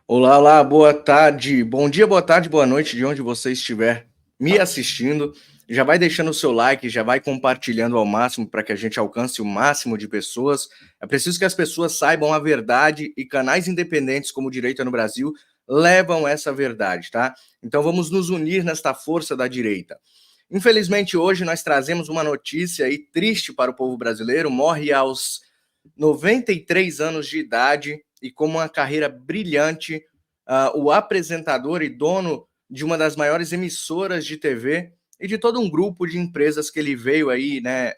Olá, olá, boa tarde, bom dia, boa tarde, boa noite, de onde você estiver me assistindo. Já vai deixando o seu like, já vai compartilhando ao máximo para que a gente alcance o máximo de pessoas. É preciso que as pessoas saibam a verdade e canais independentes como o Direita no Brasil levam essa verdade, tá? Então vamos nos unir nesta força da direita. Infelizmente, hoje nós trazemos uma notícia aí triste para o povo brasileiro. Morre aos 93 anos de idade e com uma carreira brilhante, o apresentador e dono de uma das maiores emissoras de TV e de todo um grupo de empresas que ele veio aí, né,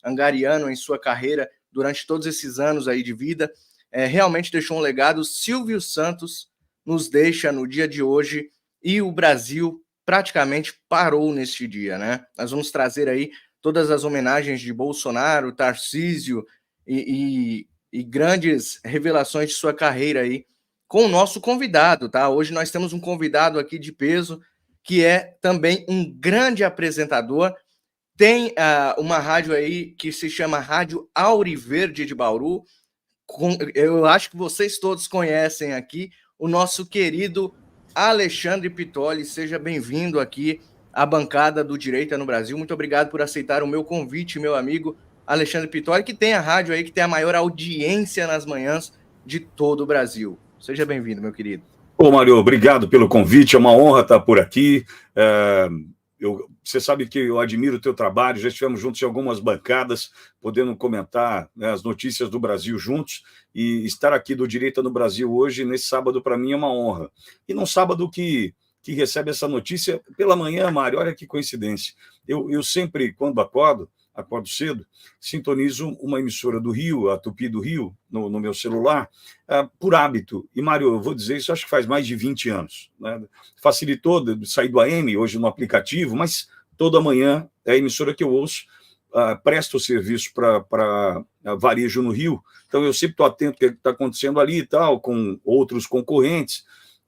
angariando em sua carreira durante todos esses anos aí de vida, realmente deixou um legado. Silvio Santos nos deixa no dia de hoje e o Brasil praticamente parou neste dia, né? Nós vamos trazer aí todas as homenagens de Bolsonaro, Tarcísio, e grandes revelações de sua carreira aí com o nosso convidado, tá? Hoje nós temos um convidado aqui de peso que é também um grande apresentador. Tem uma rádio aí que se chama Rádio Auriverde de Bauru. Eu acho que vocês todos conhecem aqui o nosso querido Alexandre Pitoli. Seja bem-vindo aqui à bancada do Direita no Brasil. Muito obrigado por aceitar o meu convite, meu amigo Alexandre Pitoli, que tem a rádio aí que tem a maior audiência nas manhãs de todo o Brasil. Seja bem-vindo, meu querido. Ô, Mário, obrigado pelo convite, é uma honra estar por aqui. Você sabe que eu admiro o teu trabalho, já estivemos juntos em algumas bancadas, podendo comentar, né, as notícias do Brasil juntos, e estar aqui do Direita no Brasil hoje, nesse sábado, para mim é uma honra. E num sábado que recebe essa notícia pela manhã, Mário, olha que coincidência. Eu sempre, quando acordo cedo, sintonizo uma emissora do Rio, a Tupi do Rio, no meu celular, por hábito. E, Mário, eu vou dizer isso, acho que faz mais de 20 anos. Né? Facilitou de sair do AM, hoje no aplicativo, mas toda manhã é a emissora que eu ouço, presta o serviço para varejo no Rio, então eu sempre estou atento ao que está acontecendo ali e tal, com outros concorrentes.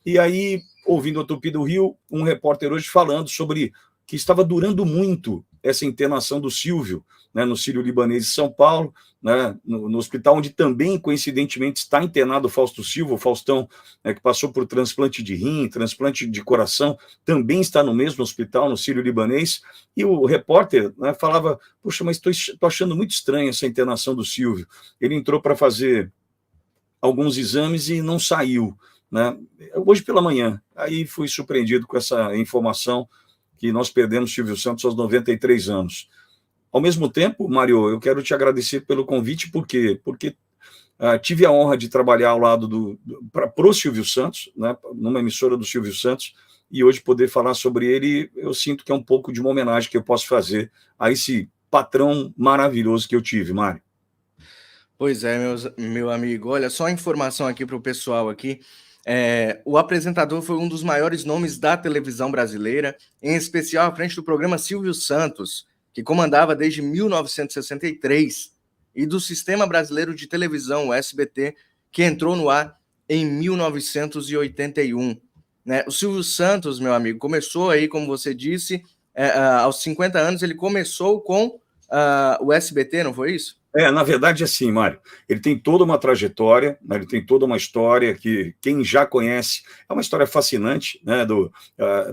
E aí, ouvindo a Tupi do Rio, um repórter hoje falando sobre que estava durando muito essa internação do Silvio, né, no Sírio-Libanês de São Paulo, né, no hospital onde também, coincidentemente, está internado o Fausto Silva, o Faustão, né, que passou por transplante de rim, transplante de coração, também está no mesmo hospital, no Sírio-Libanês, e o repórter, né, falava, puxa, mas estou achando muito estranha essa internação do Silvio. Ele entrou para fazer alguns exames e não saiu, né? Hoje pela manhã, aí fui surpreendido com essa informação que nós perdemos Silvio Santos aos 93 anos. Ao mesmo tempo, Mário, eu quero te agradecer pelo convite, porque tive a honra de trabalhar ao lado para o Silvio Santos, né, numa emissora do Silvio Santos, e hoje poder falar sobre ele, eu sinto que é um pouco de uma homenagem que eu posso fazer a esse patrão maravilhoso que eu tive, Mário. Pois é, meu amigo. Olha, só informação aqui para o pessoal aqui. O apresentador foi um dos maiores nomes da televisão brasileira, em especial à frente do programa Silvio Santos, que comandava desde 1963, e do Sistema Brasileiro de Televisão, o SBT, que entrou no ar em 1981. Né? O Silvio Santos, meu amigo, começou aí, como você disse, aos 50 anos, ele começou com o SBT, não foi isso? Na verdade, assim, Mário, ele tem toda uma trajetória, né, ele tem toda uma história que quem já conhece, é uma história fascinante, né,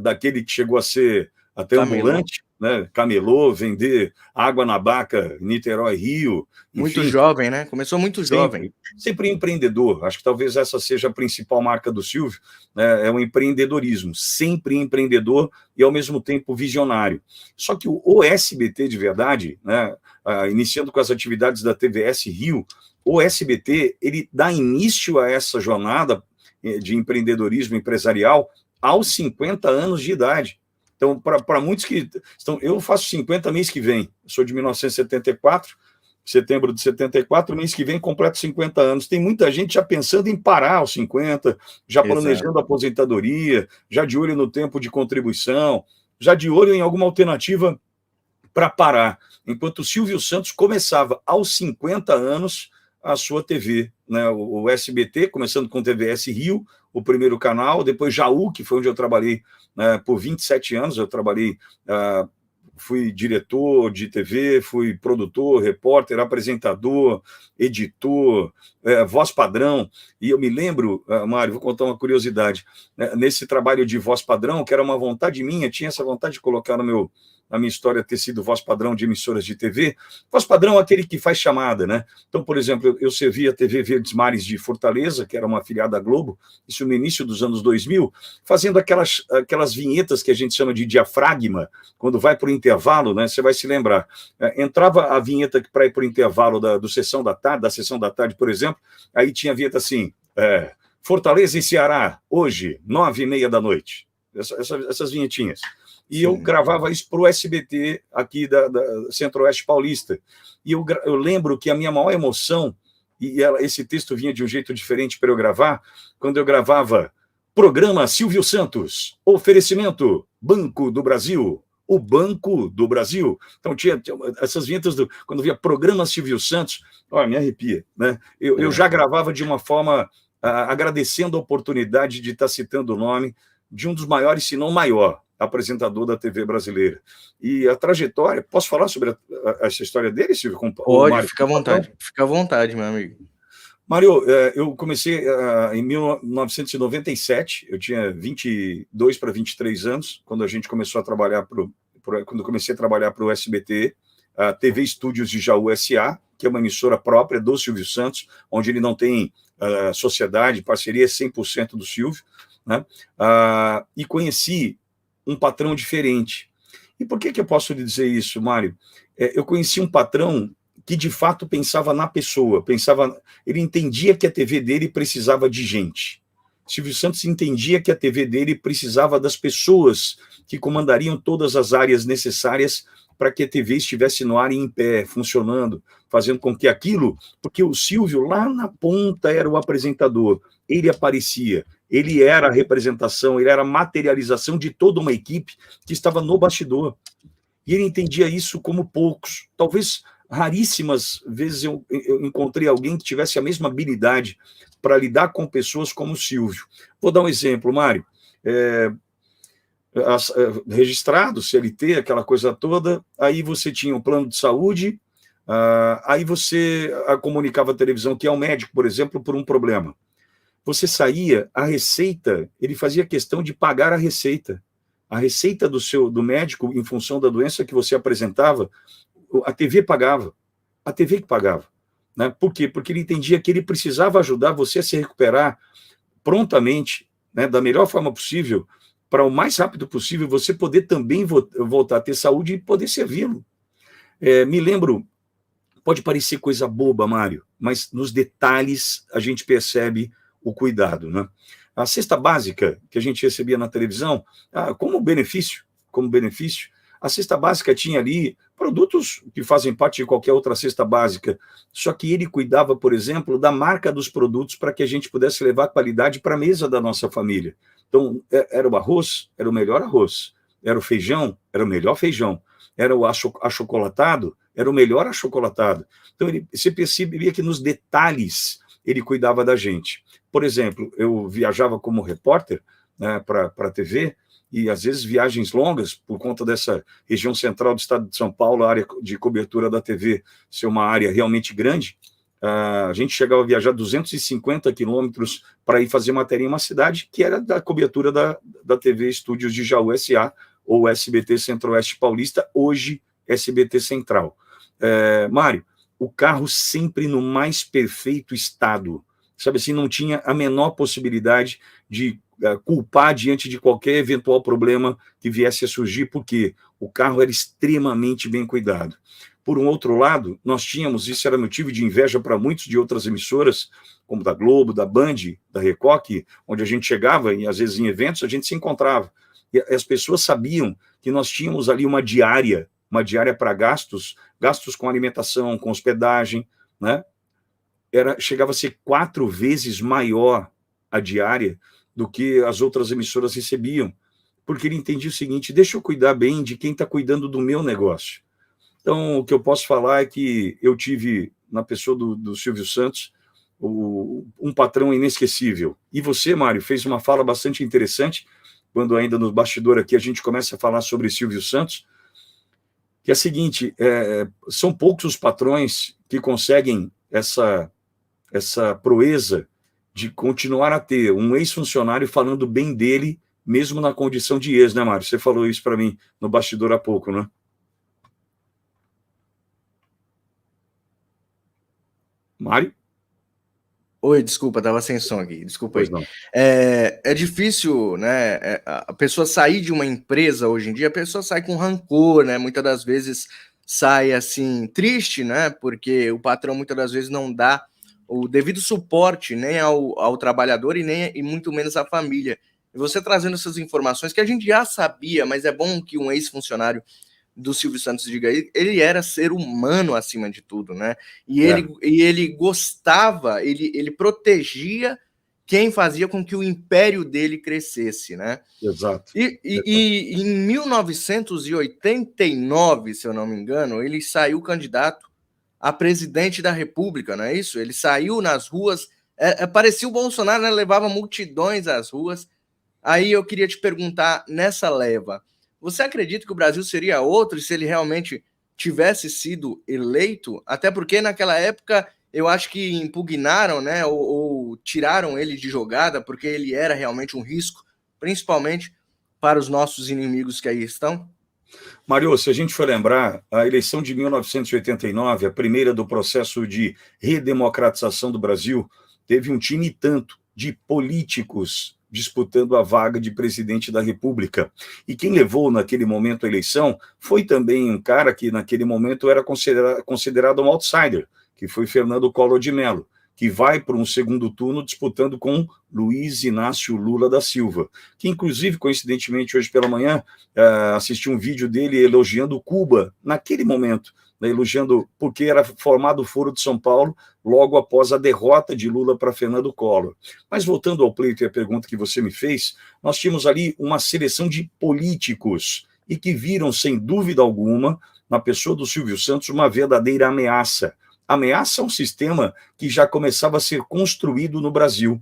daquele que chegou a ser até ambulante, né, camelô, vender água na Baca, Niterói, Rio, Muito enfim. jovem, né? Começou muito jovem. Sempre empreendedor. Acho que talvez essa seja a principal marca do Silvio, né? É o empreendedorismo. Sempre empreendedor e, ao mesmo tempo, visionário. Só que o SBT, de verdade, né, iniciando com as atividades da TVS Rio, o SBT, ele dá início a essa jornada de empreendedorismo empresarial aos 50 anos de idade. Então, para muitos que estão... Eu faço 50 mês que vem. Eu sou de 1974, setembro de 74, mês que vem completo 50 anos. Tem muita gente já pensando em parar aos 50, já planejando a aposentadoria, já de olho no tempo de contribuição, já de olho em alguma alternativa para parar. Enquanto o Silvio Santos começava aos 50 anos a sua TV, né? O SBT, começando com o TVS Rio, o primeiro canal, depois Jaú, que foi onde eu trabalhei, né, por 27 anos, eu trabalhei fui diretor de TV, fui produtor, repórter, apresentador, editor, voz padrão. E eu me lembro, Mário, vou contar uma curiosidade, né, nesse trabalho de voz padrão, que era uma vontade minha, tinha essa vontade de colocar na minha história ter sido voz padrão de emissoras de TV. Voz padrão é aquele que faz chamada, né? Então, por exemplo, eu servi a TV Verdes Mares de Fortaleza, que era uma afiliada da Globo, isso no início dos anos 2000, fazendo aquelas vinhetas que a gente chama de diafragma, quando vai para o intervalo, né? Você vai se lembrar. Entrava a vinheta para ir para o intervalo da sessão da tarde, por exemplo, aí tinha a vinheta assim, Fortaleza e Ceará, hoje, 9h30 da noite. Essas vinhetinhas. E Sim. Eu gravava isso para o SBT aqui da Centro-Oeste Paulista. E eu lembro que a minha maior emoção, esse texto vinha de um jeito diferente para eu gravar, quando eu gravava Programa Silvio Santos, oferecimento Banco do Brasil, o Banco do Brasil. Então tinha essas vinhetas, quando via Programa Silvio Santos, me arrepia, né? Eu já gravava de uma forma agradecendo a oportunidade de estar citando o nome de um dos maiores, se não maior, apresentador da TV brasileira. E a trajetória, posso falar sobre essa história dele, Silvio? Pode, fica à vontade, meu amigo. Mário, eu comecei em 1997, eu tinha 22 para 23 anos, quando a gente começou a trabalhar quando comecei a trabalhar para o SBT, a TV Estúdios de Jaú S.A., que é uma emissora própria do Silvio Santos, onde ele não tem sociedade, parceria, 100% do Silvio, né? E conheci um patrão diferente. E por que eu posso lhe dizer isso, Mário? Eu conheci um patrão que, de fato, pensava na pessoa, ele entendia que a TV dele precisava de gente. Silvio Santos entendia que a TV dele precisava das pessoas que comandariam todas as áreas necessárias para que a TV estivesse no ar e em pé, funcionando, fazendo com que aquilo... Porque o Silvio, lá na ponta, era o apresentador, ele aparecia, ele era a representação, ele era a materialização de toda uma equipe que estava no bastidor. E ele entendia isso como poucos. Talvez raríssimas vezes eu encontrei alguém que tivesse a mesma habilidade para lidar com pessoas como o Silvio. Vou dar um exemplo, Mário. Registrado, CLT, aquela coisa toda, aí você tinha um plano de saúde, aí você comunicava à televisão que é um médico, por exemplo, por um problema. Você saía, a receita, ele fazia questão de pagar a receita do médico em função da doença que você apresentava, a TV pagava, a TV que pagava, né? Por quê? Porque ele entendia que ele precisava ajudar você a se recuperar prontamente, né, da melhor forma possível, para o mais rápido possível você poder também voltar a ter saúde e poder servi-lo. Me lembro, pode parecer coisa boba, Mário, mas nos detalhes a gente percebe o cuidado, né? A cesta básica que a gente recebia na televisão, como benefício, a cesta básica tinha ali produtos que fazem parte de qualquer outra cesta básica, só que ele cuidava, por exemplo, da marca dos produtos para que a gente pudesse levar qualidade para a mesa da nossa família. Então, era o arroz, era o melhor arroz, era o feijão, era o melhor feijão, era o achocolatado, era o melhor achocolatado. Então, você percebia que nos detalhes ele cuidava da gente. Por exemplo, eu viajava como repórter, né, para a TV, e às vezes viagens longas, por conta dessa região central do estado de São Paulo, a área de cobertura da TV ser uma área realmente grande, a gente chegava a viajar 250 quilômetros para ir fazer matéria em uma cidade que era da cobertura da TV Estúdios de Jaú S.A., ou SBT Centro-Oeste Paulista, hoje SBT Central. Mário, o carro sempre no mais perfeito estado, sabe assim, não tinha a menor possibilidade de culpar diante de qualquer eventual problema que viesse a surgir, porque o carro era extremamente bem cuidado. Por um outro lado, nós tínhamos, isso era motivo de inveja para muitos de outras emissoras, como da Globo, da Band, da Record, onde a gente chegava, e às vezes em eventos, a gente se encontrava. E as pessoas sabiam que nós tínhamos ali uma diária para gastos com alimentação, com hospedagem, né? Chegava a ser 4 vezes maior a diária do que as outras emissoras recebiam, porque ele entendia o seguinte: deixa eu cuidar bem de quem está cuidando do meu negócio. Então, o que eu posso falar é que eu tive, na pessoa do Silvio Santos, um patrão inesquecível. E você, Mário, fez uma fala bastante interessante, quando ainda no bastidor aqui a gente começa a falar sobre Silvio Santos. que é a seguinte, são poucos os patrões que conseguem essa proeza de continuar a ter um ex-funcionário falando bem dele, mesmo na condição de ex, né, Mário? Você falou isso para mim no bastidor há pouco, né? Mário? Oi, desculpa, tava sem som aqui, desculpa Pois aí. não. É difícil, né, a pessoa sair de uma empresa hoje em dia, a pessoa sai com rancor, né, muitas das vezes sai, assim, triste, né, porque o patrão muitas das vezes não dá o devido suporte nem ao trabalhador e muito menos à família. E você trazendo essas informações que a gente já sabia, mas é bom que um ex-funcionário do Silvio Santos diga, ele era ser humano acima de tudo, né? E ele gostava, ele protegia quem fazia com que o império dele crescesse, né? Exato. E em 1989, se eu não me engano, ele saiu candidato a presidente da República, não é isso? Ele saiu nas ruas, parecia o Bolsonaro, né? Levava multidões às ruas. Aí eu queria te perguntar, nessa leva, você acredita que o Brasil seria outro se ele realmente tivesse sido eleito? Até porque naquela época eu acho que impugnaram, né, ou tiraram ele de jogada, porque ele era realmente um risco, principalmente para os nossos inimigos que aí estão. Mário, se a gente for lembrar, a eleição de 1989, a primeira do processo de redemocratização do Brasil, teve um time tanto de políticos disputando a vaga de presidente da República. E quem levou naquele momento a eleição foi também um cara que naquele momento era considerado um outsider, que foi Fernando Collor de Mello, que vai para um segundo turno disputando com Luiz Inácio Lula da Silva, que inclusive, coincidentemente, hoje pela manhã, assisti um vídeo dele elogiando Cuba, naquele momento, né, elogiando porque era formado o Foro de São Paulo logo após a derrota de Lula para Fernando Collor. Mas voltando ao pleito e à pergunta que você me fez, nós tínhamos ali uma seleção de políticos e que viram, sem dúvida alguma, na pessoa do Silvio Santos, uma verdadeira ameaça. Ameaça a um sistema que já começava a ser construído no Brasil.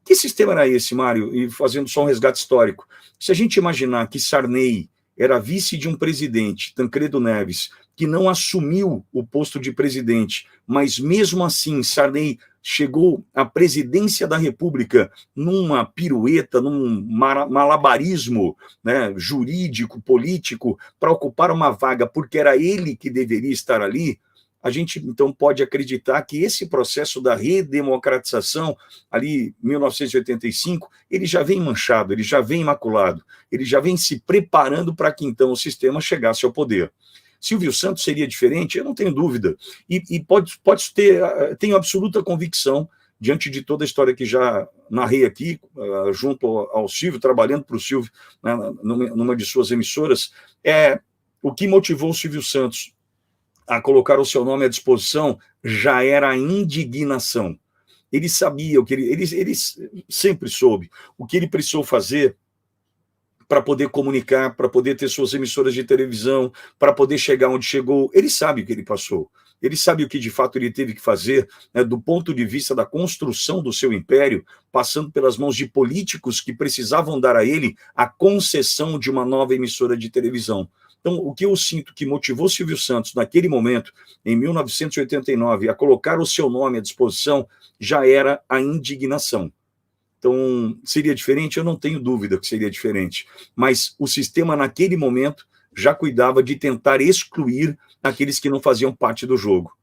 Que sistema era esse, Mário? E fazendo só um resgate histórico. Se a gente imaginar que Sarney era vice de um presidente, Tancredo Neves, que não assumiu o posto de presidente, mas mesmo assim Sarney chegou à presidência da República numa pirueta, num malabarismo, né, jurídico, político, para ocupar uma vaga, porque era ele que deveria estar ali, a gente, então, pode acreditar que esse processo da redemocratização, ali, 1985, ele já vem manchado, ele já vem imaculado, ele já vem se preparando para que, então, o sistema chegasse ao poder. Silvio Santos seria diferente? Eu não tenho dúvida. E pode ter, tenho absoluta convicção, diante de toda a história que já narrei aqui, junto ao Silvio, trabalhando para o Silvio, né, numa de suas emissoras, o que motivou o Silvio Santos a colocar o seu nome à disposição já era a indignação. Ele sabia o que ele sempre soube o que ele precisou fazer para poder comunicar, para poder ter suas emissoras de televisão, para poder chegar onde chegou. Ele sabe o que ele passou. Ele sabe o que de fato ele teve que fazer, né, do ponto de vista da construção do seu império, passando pelas mãos de políticos que precisavam dar a ele a concessão de uma nova emissora de televisão. Então, o que eu sinto que motivou Silvio Santos, naquele momento, em 1989, a colocar o seu nome à disposição, já era a indignação. Então, seria diferente? Eu não tenho dúvida que seria diferente. Mas o sistema, naquele momento, já cuidava de tentar excluir aqueles que não faziam parte do jogo.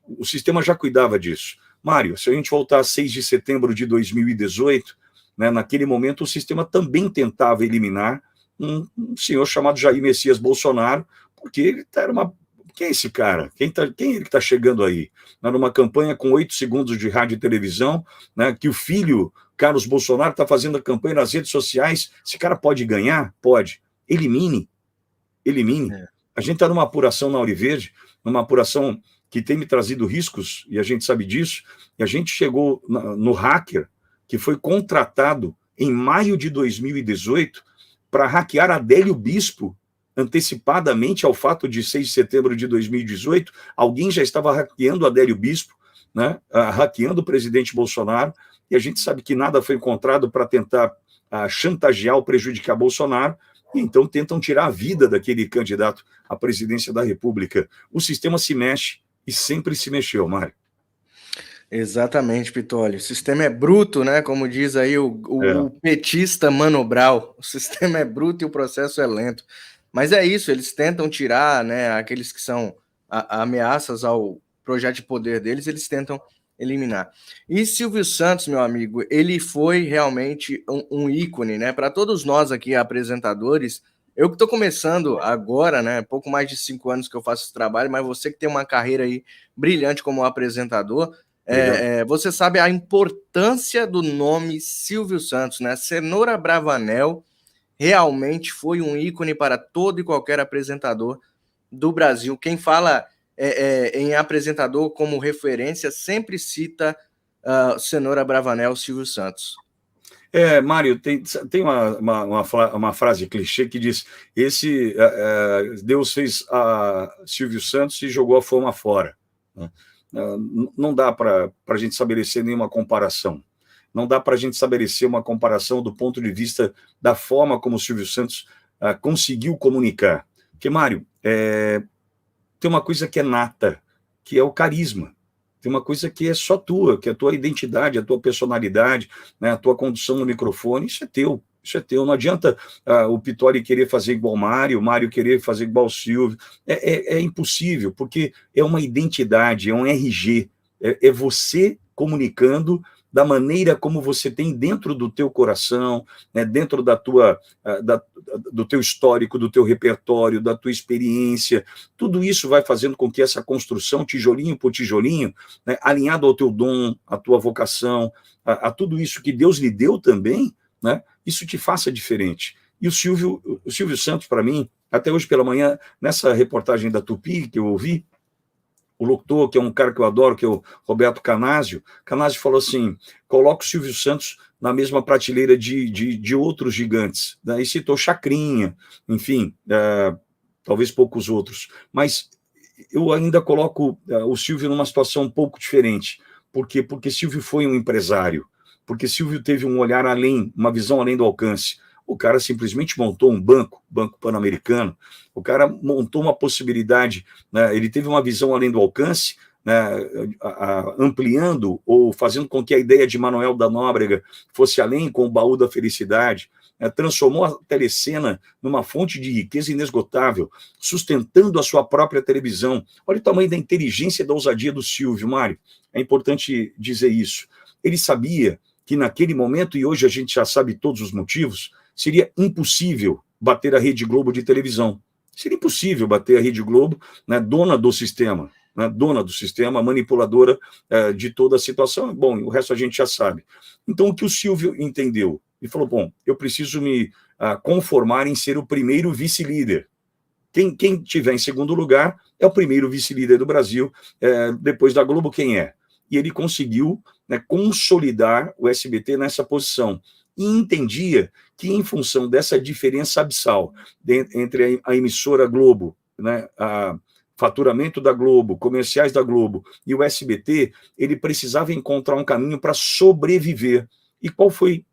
O sistema já cuidava disso. Mário, se a gente voltar a 6 de setembro de 2018, né, naquele momento o sistema também tentava eliminar um senhor chamado Jair Messias Bolsonaro, porque ele era uma... Quem é esse cara? Quem ele que está chegando aí? Numa campanha com 8 segundos de rádio e televisão, né, que o filho, Carlos Bolsonaro, está fazendo a campanha nas redes sociais. Esse cara pode ganhar? Pode. Elimine. A gente está numa apuração na Auriverde, numa apuração que tem me trazido riscos, e a gente sabe disso, e a gente chegou no hacker, que foi contratado em maio de 2018 para hackear Adélio Bispo, antecipadamente ao fato de 6 de setembro de 2018, alguém já estava hackeando Adélio Bispo, né, hackeando o presidente Bolsonaro, e a gente sabe que nada foi encontrado para tentar chantagear ou prejudicar Bolsonaro, e então tentam tirar a vida daquele candidato à presidência da República. O sistema se mexe e sempre se mexeu, Mário. Exatamente, Pitoli. O sistema é bruto, né? Como diz aí o É. petista Mano Brown. O sistema é bruto e o processo é lento. Mas é isso, eles tentam tirar, né, aqueles que são ameaças ao projeto de poder deles, eles tentam eliminar. E Silvio Santos, meu amigo, ele foi realmente um ícone, né? Para todos nós aqui, apresentadores. Eu que estou começando agora, né? Pouco mais de 5 anos que eu faço esse trabalho, mas você que tem uma carreira aí brilhante como apresentador, você sabe a importância do nome Silvio Santos, né? Cenoura Bravanel realmente foi um ícone para todo e qualquer apresentador do Brasil. Quem fala em apresentador como referência sempre cita Cenoura Bravanel, Silvio Santos. Mário, tem uma frase clichê que diz: Deus fez a Silvio Santos e jogou a fama fora. Não dá para a gente estabelecer nenhuma comparação. Não dá para a gente estabelecer uma comparação do ponto de vista da forma como o Silvio Santos conseguiu comunicar. Porque, Mário, tem uma coisa que é nata, que é o carisma. Tem uma coisa que é só tua, que é a tua identidade, a tua personalidade, né, a tua condução no microfone, isso é teu. Isso é teu. Não adianta o Pitoli querer fazer igual o Mário querer fazer igual o Silvio. É impossível, porque é uma identidade, é um RG. É você comunicando da maneira como você tem dentro do teu coração, né, dentro do teu histórico, do teu repertório, da tua experiência. Tudo isso vai fazendo com que essa construção, tijolinho por tijolinho, né, alinhado ao teu dom, à tua vocação, a tudo isso que Deus lhe deu também, né, isso te faça diferente. E o Silvio Santos, para mim, até hoje pela manhã, nessa reportagem da Tupi que eu ouvi, o locutor, que é um cara que eu adoro, que é o Roberto Canásio falou assim: coloca o Silvio Santos na mesma prateleira de outros gigantes. Daí citou Chacrinha, enfim, talvez poucos outros. Mas eu ainda coloco o Silvio numa situação um pouco diferente. Por quê? Porque Silvio foi um empresário, porque Silvio teve um olhar além, uma visão além do alcance. O cara simplesmente montou um Banco Pan-Americano, o cara montou uma possibilidade, né? Ele teve uma visão além do alcance, né? Ampliando ou fazendo com que a ideia de Manuel da Nóbrega fosse além com o baú da felicidade, né? Transformou a telecena numa fonte de riqueza inesgotável, sustentando a sua própria televisão. Olha o tamanho da inteligência e da ousadia do Silvio, Mário. É importante dizer isso. Ele sabia que naquele momento, e hoje a gente já sabe todos os motivos, seria impossível bater a Rede Globo de televisão. Seria impossível bater a Rede Globo, né, dona do sistema, manipuladora de toda a situação. Bom, o resto a gente já sabe. Então, o que o Silvio entendeu? Ele falou, bom, eu preciso me conformar em ser o primeiro vice-líder. Quem tiver em segundo lugar é o primeiro vice-líder do Brasil, depois da Globo, quem é? E ele conseguiu, né, consolidar o SBT nessa posição. E entendia que, em função dessa diferença abissal entre a emissora Globo, né, a faturamento da Globo, comerciais da Globo e o SBT, ele precisava encontrar um caminho para sobreviver. E qual foi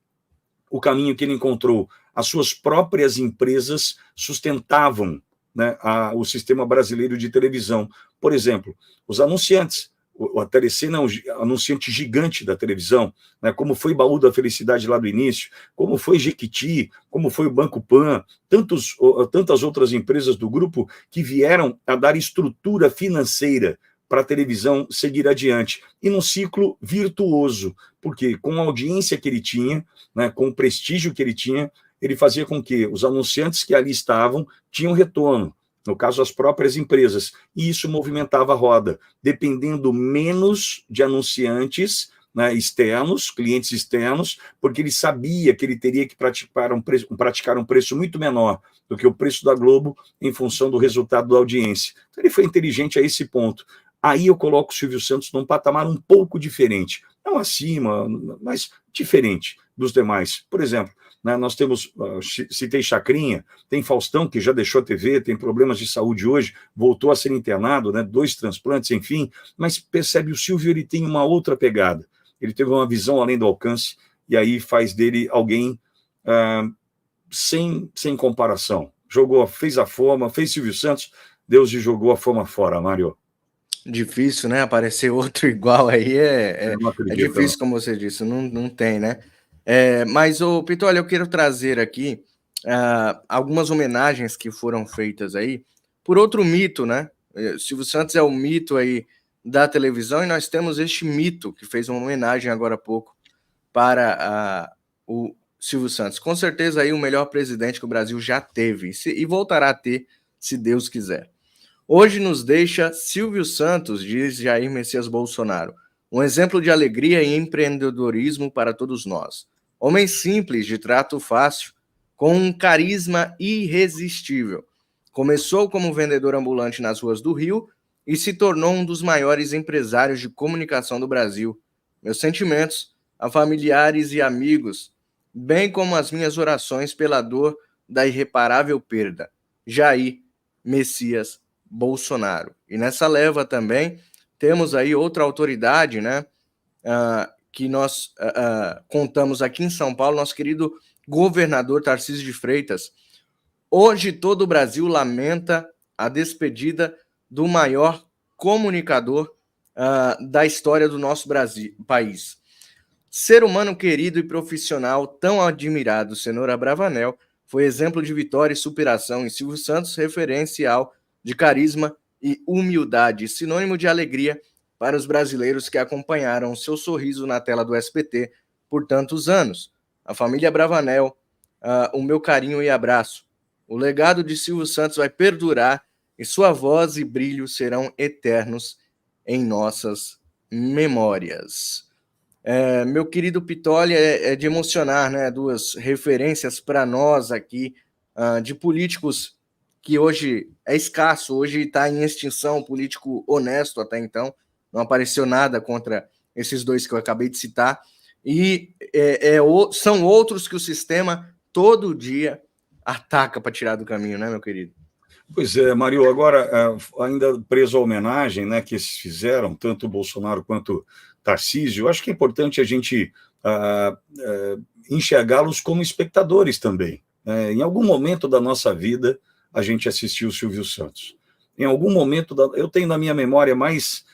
o caminho que ele encontrou? As suas próprias empresas sustentavam, né, o sistema brasileiro de televisão. Por exemplo, os anunciantes. A telecena é um anunciante gigante da televisão, né, como foi Baú da Felicidade lá do início, como foi Jequiti, como foi o Banco Pan, tantas outras empresas do grupo que vieram a dar estrutura financeira para a televisão seguir adiante. E num ciclo virtuoso, porque com a audiência que ele tinha, né, com o prestígio que ele tinha, ele fazia com que os anunciantes que ali estavam tinham retorno. No caso, as próprias empresas, e isso movimentava a roda, dependendo menos de anunciantes, né, externos, clientes externos, porque ele sabia que ele teria que praticar um preço muito menor do que o preço da Globo em função do resultado da audiência. Então, ele foi inteligente a esse ponto. Aí eu coloco o Silvio Santos num patamar um pouco diferente, não acima, mas diferente dos demais. Por exemplo, nós temos, citei Chacrinha, tem Faustão, que já deixou a TV, tem problemas de saúde hoje, voltou a ser internado, né, 2 transplantes, enfim, mas percebe, o Silvio ele tem uma outra pegada, ele teve uma visão além do alcance, e aí faz dele alguém sem comparação. Fez a fama, fez Silvio Santos, Deus lhe jogou a fama fora, Mário. Difícil, né? Aparecer outro igual aí é Eu não acredito, difícil, não. como você disse, não tem, né? Mas, Pitolio, eu quero trazer aqui algumas homenagens que foram feitas aí por outro mito, né? Silvio Santos é o mito aí da televisão, e nós temos este mito que fez uma homenagem agora há pouco para o Silvio Santos. Com certeza aí o melhor presidente que o Brasil já teve e voltará a ter, se Deus quiser. Hoje nos deixa Silvio Santos, diz Jair Messias Bolsonaro, um exemplo de alegria e empreendedorismo para todos nós. Homem simples, de trato fácil, com um carisma irresistível. Começou como vendedor ambulante nas ruas do Rio e se tornou um dos maiores empresários de comunicação do Brasil. Meus sentimentos a familiares e amigos, bem como as minhas orações pela dor da irreparável perda. Jair Messias Bolsonaro. E nessa leva também temos aí outra autoridade, né, que nós contamos aqui em São Paulo, nosso querido governador Tarcísio de Freitas. Hoje todo o Brasil lamenta a despedida do maior comunicador da história do nosso país. Ser humano querido e profissional tão admirado, Cenoura Bravanel, foi exemplo de vitória e superação, e Silvio Santos, referencial de carisma e humildade, sinônimo de alegria para os brasileiros que acompanharam seu sorriso na tela do SBT por tantos anos. A família Bravanel, o meu carinho e abraço. O legado de Silvio Santos vai perdurar e sua voz e brilho serão eternos em nossas memórias. Meu querido Pitolli, é de emocionar, né? Duas referências para nós aqui, de políticos que hoje é escasso, hoje está em extinção, político honesto até então, não apareceu nada contra esses dois que eu acabei de citar, e são outros que o sistema todo dia ataca para tirar do caminho, né, meu querido? Pois é, Mário, agora, ainda preso à homenagem, né, que eles fizeram, tanto o Bolsonaro quanto Tarcísio, eu acho que é importante a gente enxergá-los como espectadores também. Em algum momento da nossa vida, a gente assistiu o Silvio Santos. Em algum momento, eu tenho na minha memória mais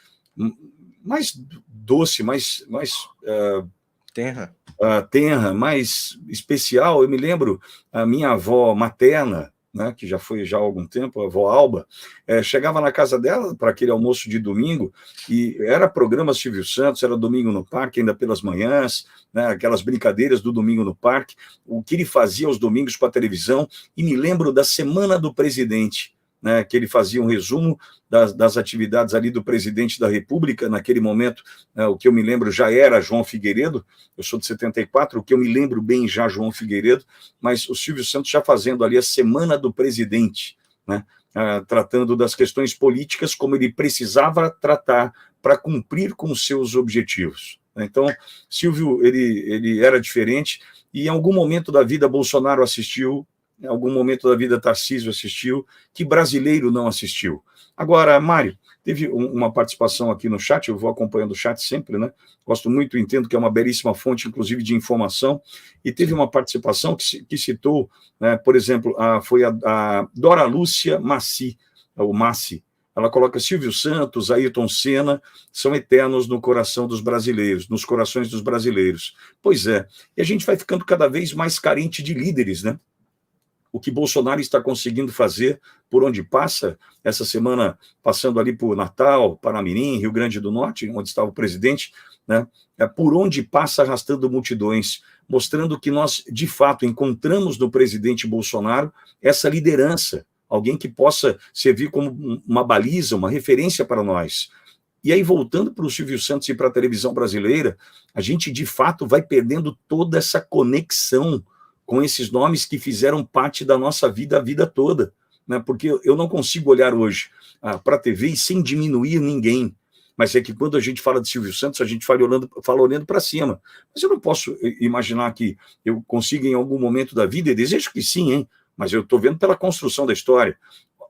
doce, mais tenra, mais especial. Eu me lembro, a minha avó materna, né, que já foi já há algum tempo, a avó Alba, chegava na casa dela para aquele almoço de domingo, e era programa Silvio Santos, era Domingo no Parque, ainda pelas manhãs, né, aquelas brincadeiras do Domingo no Parque, o que ele fazia aos domingos com a televisão, e me lembro da Semana do Presidente, né, que ele fazia um resumo das atividades ali do presidente da República, naquele momento, o que eu me lembro já era João Figueiredo, eu sou de 74, o que eu me lembro bem já João Figueiredo, mas o Silvio Santos já fazendo ali a Semana do Presidente, né, tratando das questões políticas como ele precisava tratar para cumprir com os seus objetivos. Então, Silvio, ele era diferente, e em algum momento da vida Bolsonaro assistiu, em algum momento da vida Tarcísio assistiu, que brasileiro não assistiu? Agora, Mário, teve uma participação aqui no chat, eu vou acompanhando o chat sempre, né? Gosto muito, entendo que é uma belíssima fonte, inclusive, de informação, e teve uma participação que citou, né, por exemplo, foi a Dora Lúcia Massi, o Massi. Ela coloca: Silvio Santos, Ayrton Senna são eternos no coração dos brasileiros, nos corações dos brasileiros. Pois é, e a gente vai ficando cada vez mais carente de líderes, né? O que Bolsonaro está conseguindo fazer por onde passa, essa semana passando ali por Natal, Paramirim, Rio Grande do Norte, onde estava o presidente, né, por onde passa arrastando multidões, mostrando que nós, de fato, encontramos no presidente Bolsonaro essa liderança, alguém que possa servir como uma baliza, uma referência para nós. E aí, voltando para o Silvio Santos e para a televisão brasileira, a gente, de fato, vai perdendo toda essa conexão com esses nomes que fizeram parte da nossa vida a vida toda, né? Porque eu não consigo olhar hoje para a TV e sem diminuir ninguém, mas é que quando a gente fala de Silvio Santos, a gente fala olhando para cima, mas eu não posso imaginar que eu consiga em algum momento da vida, e desejo que sim, hein? Mas eu estou vendo pela construção da história,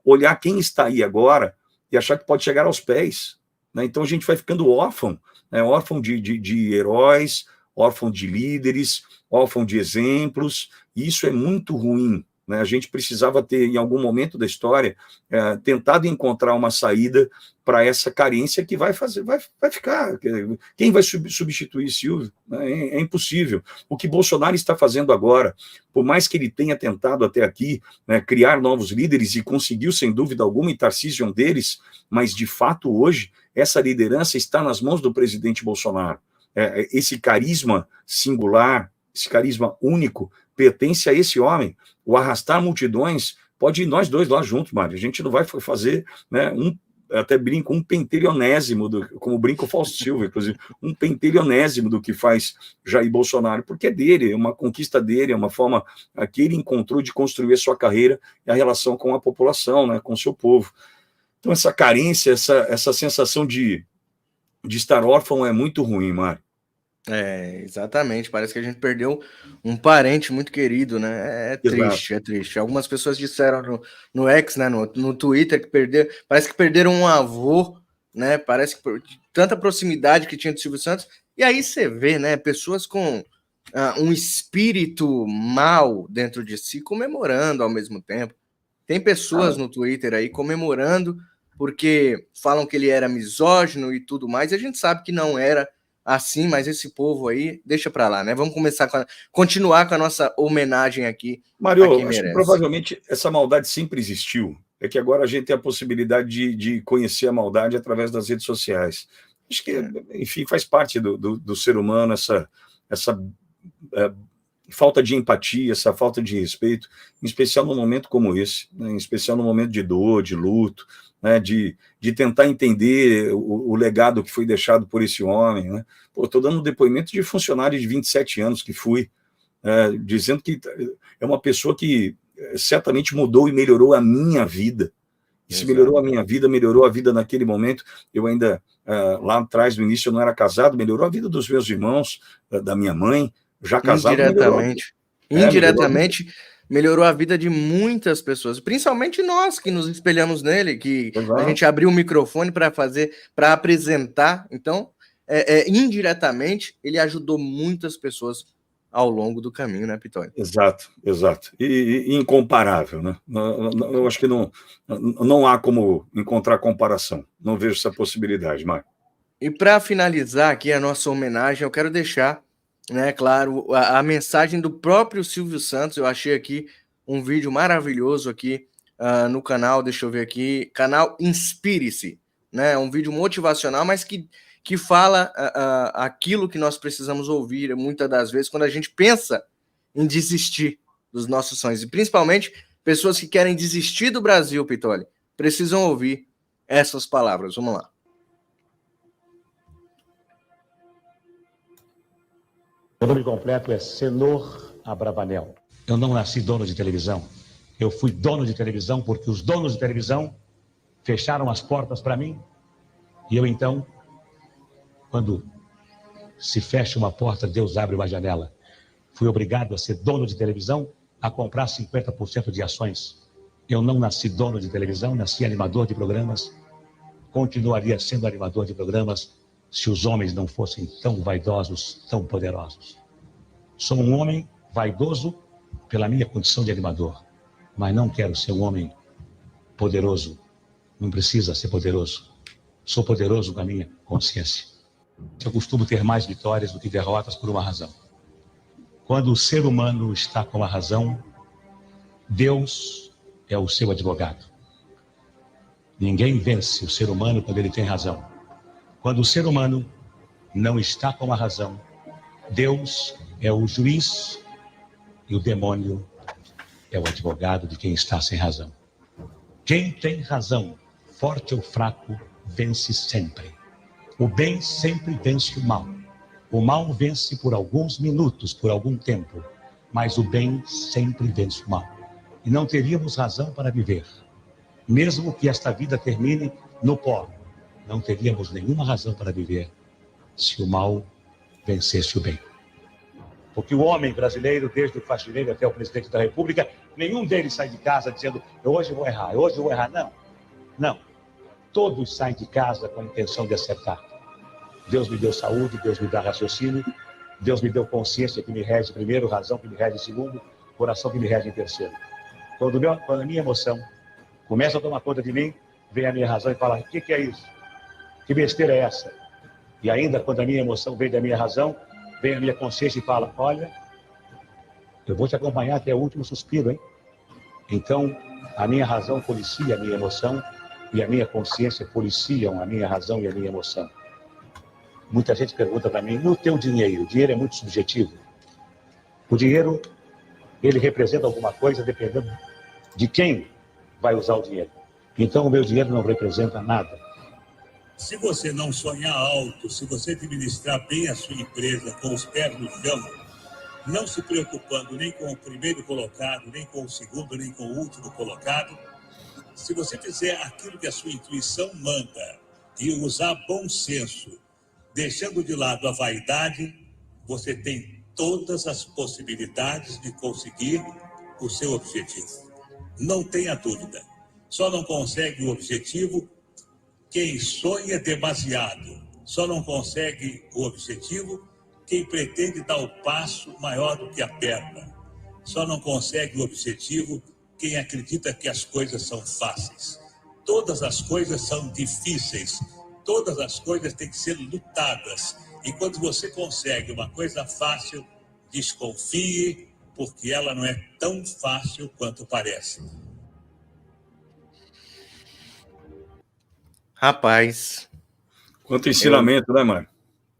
olhar quem está aí agora e achar que pode chegar aos pés, né? Então a gente vai ficando órfão, né? Órfão de heróis, órfão de líderes, órfão de exemplos, e isso é muito ruim, né? A gente precisava ter, em algum momento da história, tentado encontrar uma saída para essa carência que vai ficar. Quem vai substituir Silvio? É impossível. O que Bolsonaro está fazendo agora, por mais que ele tenha tentado até aqui, né, criar novos líderes, e conseguiu, sem dúvida alguma, e Tarcísio é um deles, mas, de fato, hoje, essa liderança está nas mãos do presidente Bolsonaro. Esse carisma singular, esse carisma único, pertence a esse homem. O arrastar multidões, pode ir nós dois lá juntos, Mário. A gente não vai fazer, né, até brinco, um pentelionésimo, como brinca o Fausto Silva, inclusive, um pentelionésimo do que faz Jair Bolsonaro, porque é dele, é uma conquista dele, é uma forma que ele encontrou de construir a sua carreira e a relação com a população, né, com o seu povo. Então, essa carência, essa sensação de estar órfão é muito ruim, Mário. Exatamente. Parece que a gente perdeu um parente muito querido, né? É triste, Exato. é triste. Algumas pessoas disseram no X, né, no Twitter, que parece que perderam um avô, né? Parece que tanta proximidade que tinha do Silvio Santos. E aí você vê, né, pessoas com um espírito mal dentro de si comemorando ao mesmo tempo. Tem pessoas no Twitter aí comemorando porque falam que ele era misógino e tudo mais, e a gente sabe que não era assim, mas esse povo aí, deixa pra lá, né? Vamos continuar com a nossa homenagem aqui. Mário, acho que provavelmente essa maldade sempre existiu. É que agora a gente tem a possibilidade de conhecer a maldade através das redes sociais. Acho que, enfim, faz parte do ser humano essa falta de empatia, essa falta de respeito, em especial num momento como esse, né? Em especial num momento de dor, de luto, né? de tentar entender o legado que foi deixado por esse homem, né? Estou dando um depoimento de funcionário de 27 anos que fui, dizendo que é uma pessoa que certamente mudou e melhorou a minha vida. E se melhorou a minha vida, melhorou a vida naquele momento. Eu ainda, lá atrás, no início, eu não era casado, melhorou a vida dos meus irmãos, da minha mãe, já casado. Indiretamente, melhorou a vida de muitas pessoas, principalmente nós que nos espelhamos nele, que a gente abriu o microfone para apresentar. Então, indiretamente, ele ajudou muitas pessoas ao longo do caminho, né, Pitório? Exato. E incomparável, né? Eu acho que não há como encontrar comparação. Não vejo essa possibilidade, Mário. E para finalizar aqui a nossa homenagem, eu quero deixar, né, claro, a mensagem do próprio Silvio Santos. Eu achei aqui um vídeo maravilhoso aqui no canal, deixa eu ver aqui, canal Inspire-se, né? Um vídeo motivacional, mas que fala aquilo que nós precisamos ouvir muitas das vezes quando a gente pensa em desistir dos nossos sonhos. E principalmente pessoas que querem desistir do Brasil, Pitoli, precisam ouvir essas palavras. Vamos lá. Meu nome completo é Senor Abravanel. Eu não nasci dono de televisão. Eu fui dono de televisão porque os donos de televisão fecharam as portas para mim. E eu, então, quando se fecha uma porta, Deus abre uma janela. Fui obrigado a ser dono de televisão, a comprar 50% de ações. Eu não nasci dono de televisão, nasci animador de programas. Continuaria sendo animador de programas se os homens não fossem tão vaidosos, tão poderosos. Sou um homem vaidoso pela minha condição de animador, mas não quero ser um homem poderoso. Não precisa ser poderoso. Sou poderoso com a minha consciência. Eu costumo ter mais vitórias do que derrotas por uma razão. Quando o ser humano está com a razão, Deus é o seu advogado. Ninguém vence o ser humano quando ele tem razão. Quando o ser humano não está com a razão, Deus é o juiz e o demônio é o advogado de quem está sem razão. Quem tem razão, forte ou fraco, vence sempre. O bem sempre vence o mal. O mal vence por alguns minutos, por algum tempo, mas o bem sempre vence o mal. E não teríamos razão para viver. Mesmo que esta vida termine no pó, não teríamos nenhuma razão para viver se o mal vencesse o bem. Porque o homem brasileiro, desde o faxineiro até o presidente da República, nenhum deles sai de casa dizendo, hoje eu vou errar, hoje eu vou errar. Não. Todos saem de casa com a intenção de acertar. Deus me deu saúde, Deus me dá raciocínio, Deus me deu consciência que me rege primeiro, razão que me rege segundo, coração que me rege em terceiro. Quando a minha emoção começa a tomar conta de mim, vem a minha razão e fala: o que é isso? Que besteira é essa? E ainda quando a minha emoção vem da minha razão, vem a minha consciência e fala: olha, eu vou te acompanhar até o último suspiro, hein? Então, a minha razão policia a minha emoção e a minha consciência policiam a minha razão e a minha emoção. Muita gente pergunta para mim: no teu dinheiro, o dinheiro é muito subjetivo. O dinheiro, ele representa alguma coisa dependendo de quem vai usar o dinheiro. Então, o meu dinheiro não representa nada. Se você não sonhar alto, se você administrar bem a sua empresa com os pés no chão, não se preocupando nem com o primeiro colocado, nem com o segundo, nem com o último colocado, se você fizer aquilo que a sua intuição manda e usar bom senso, deixando de lado a vaidade, você tem todas as possibilidades de conseguir o seu objetivo. Não tenha dúvida. Só não consegue o objetivo quem sonha demasiado. Só não consegue o objetivo quem pretende dar o passo maior do que a perna. Só não consegue o objetivo quem acredita que as coisas são fáceis. Todas as coisas são difíceis. Todas as coisas têm que ser lutadas. E quando você consegue uma coisa fácil, desconfie, porque ela não é tão fácil quanto parece. Rapaz, Quanto ensinamento, né, Mário?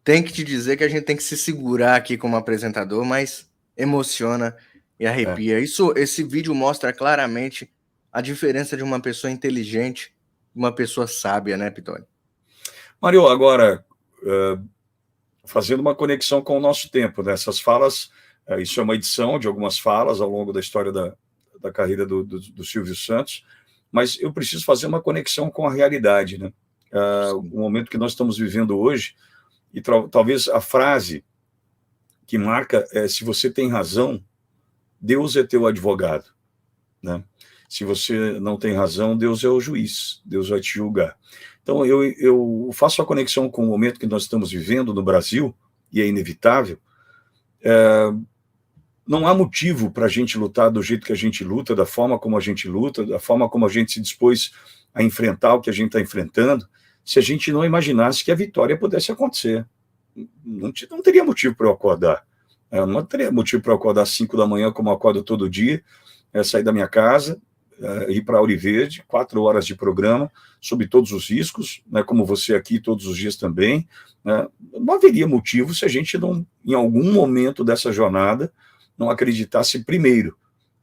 tem que te dizer que a gente tem que se segurar aqui como apresentador, mas emociona e arrepia. Esse vídeo mostra claramente a diferença de uma pessoa inteligente e uma pessoa sábia, né, Pitoni? Mário, agora, fazendo uma conexão com o nosso tempo, né? Essas falas, isso é uma edição de algumas falas ao longo da história da carreira do Silvio Santos, mas eu preciso fazer uma conexão com a realidade, né? O momento que nós estamos vivendo hoje, e talvez a frase que marca é: se você tem razão, Deus é teu advogado, né? Se você não tem razão, Deus é o juiz, Deus vai te julgar. Então, eu faço a conexão com o momento que nós estamos vivendo no Brasil, e é inevitável. Não há motivo para a gente lutar do jeito que a gente luta, da forma como a gente luta, da forma como a gente se dispôs a enfrentar o que a gente está enfrentando, se a gente não imaginasse que a vitória pudesse acontecer. Não teria motivo para eu acordar. Não teria motivo para eu acordar às 5 da manhã, como eu acordo todo dia, sair da minha casa, ir para a Ouro Verde, 4 horas de programa, sob todos os riscos, né, como você aqui todos os dias também. Não haveria motivo se a gente não, em algum momento dessa jornada, não acreditasse, primeiro,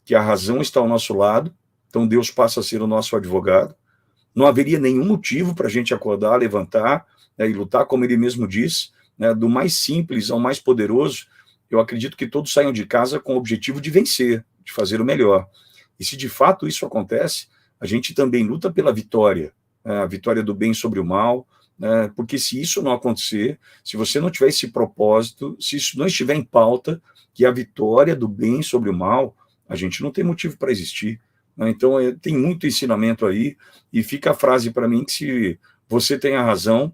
que a razão está ao nosso lado, então Deus passa a ser o nosso advogado. Não haveria nenhum motivo para a gente acordar, levantar, né, e lutar, como ele mesmo diz, né, do mais simples ao mais poderoso. Eu acredito que todos saiam de casa com o objetivo de vencer, de fazer o melhor. E se de fato isso acontece, a gente também luta pela vitória, a vitória do bem sobre o mal, porque se isso não acontecer, se você não tiver esse propósito, se isso não estiver em pauta, que a vitória do bem sobre o mal, a gente não tem motivo para existir. Então, tem muito ensinamento aí, e fica a frase para mim que se você tem a razão,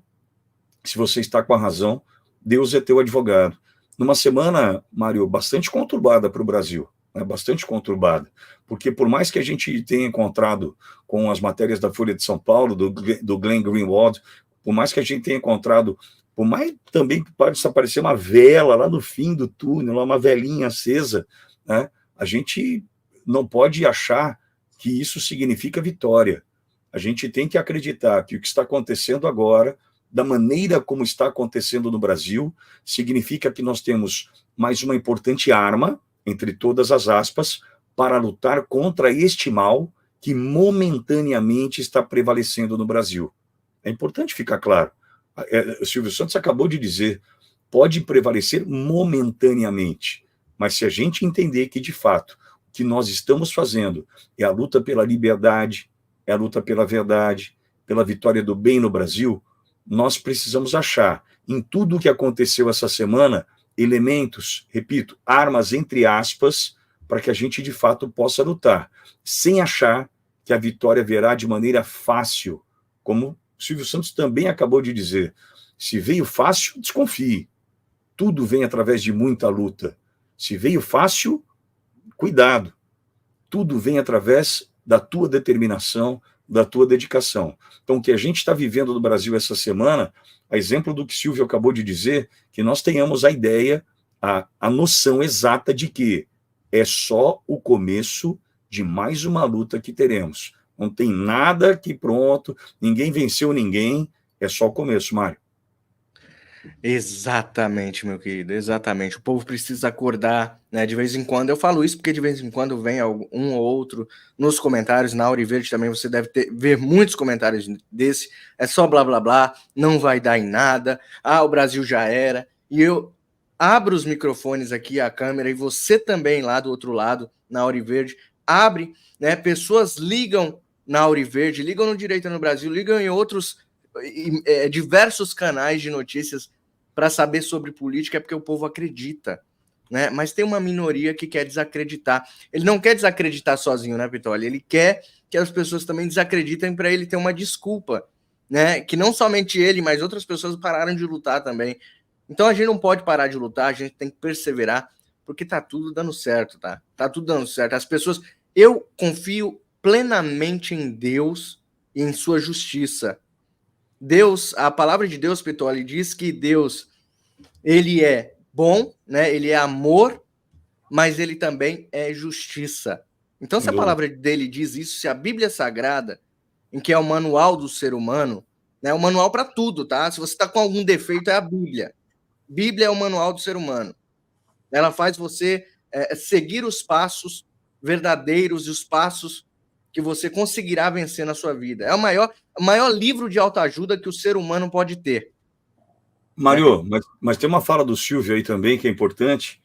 se você está com a razão, Deus é teu advogado. Numa semana, Mário, bastante conturbada para o Brasil, bastante conturbada, porque por mais que a gente tenha encontrado com as matérias da Folha de São Paulo, do Glenn Greenwald, por mais que a gente tenha encontrado, por mais também que pode aparecer uma vela lá no fim do túnel, uma velinha acesa, né, a gente não pode achar que isso significa vitória. A gente tem que acreditar que o que está acontecendo agora, da maneira como está acontecendo no Brasil, significa que nós temos mais uma importante arma, entre todas as aspas, para lutar contra este mal que momentaneamente está prevalecendo no Brasil. É importante ficar claro. O Silvio Santos acabou de dizer, pode prevalecer momentaneamente, mas se a gente entender que, de fato, o que nós estamos fazendo é a luta pela liberdade, é a luta pela verdade, pela vitória do bem no Brasil, nós precisamos achar, em tudo o que aconteceu essa semana, elementos, repito, armas entre aspas, para que a gente, de fato, possa lutar, sem achar que a vitória virá de maneira fácil, como o Silvio Santos também acabou de dizer. Se veio fácil, desconfie. tudo vem através de muita luta. Se veio fácil, cuidado. Tudo vem através da tua determinação, da tua dedicação. Então, o que a gente está vivendo no Brasil essa semana, a exemplo do que Silvio acabou de dizer, que nós tenhamos a ideia, a noção exata de que é só o começo de mais uma luta que teremos. Não tem nada que pronto, ninguém venceu ninguém, é só o começo, Mário. Exatamente, meu querido, exatamente. O povo precisa acordar, né? De vez em quando, eu falo isso porque de vez em quando vem um ou outro nos comentários, na Auriverde também você deve ver muitos comentários desse, é só blá blá blá, não vai dar em nada, o Brasil já era, e eu abro os microfones aqui, a câmera, e você também lá do outro lado, na Auriverde, abre, né? Pessoas ligam na Auriverde, ligam no Direito no Brasil, ligam em outros diversos canais de notícias para saber sobre política, é porque o povo acredita, né? Mas tem uma minoria que quer desacreditar. Ele não quer desacreditar sozinho, né, Pitoli? Ele quer que as pessoas também desacreditem para ele ter uma desculpa, né? Que não somente ele, mas outras pessoas pararam de lutar também. Então a gente não pode parar de lutar, a gente tem que perseverar, porque tá tudo dando certo, tá? Tá tudo dando certo. As pessoas, eu confio plenamente em Deus e em sua justiça. Deus, a palavra de Deus, Pitoli, diz que Deus, ele é bom, né? Ele é amor, mas ele também é justiça. Então, se a palavra dele diz isso, se a Bíblia Sagrada, em que é o manual do ser humano, né? O manual para tudo, tá? Se você está com algum defeito, é a Bíblia. Bíblia é o manual do ser humano. Ela faz você seguir os passos verdadeiros e os passos que você conseguirá vencer na sua vida. É o maior livro de autoajuda que o ser humano pode ter. Mário, mas tem uma fala do Silvio aí também que é importante,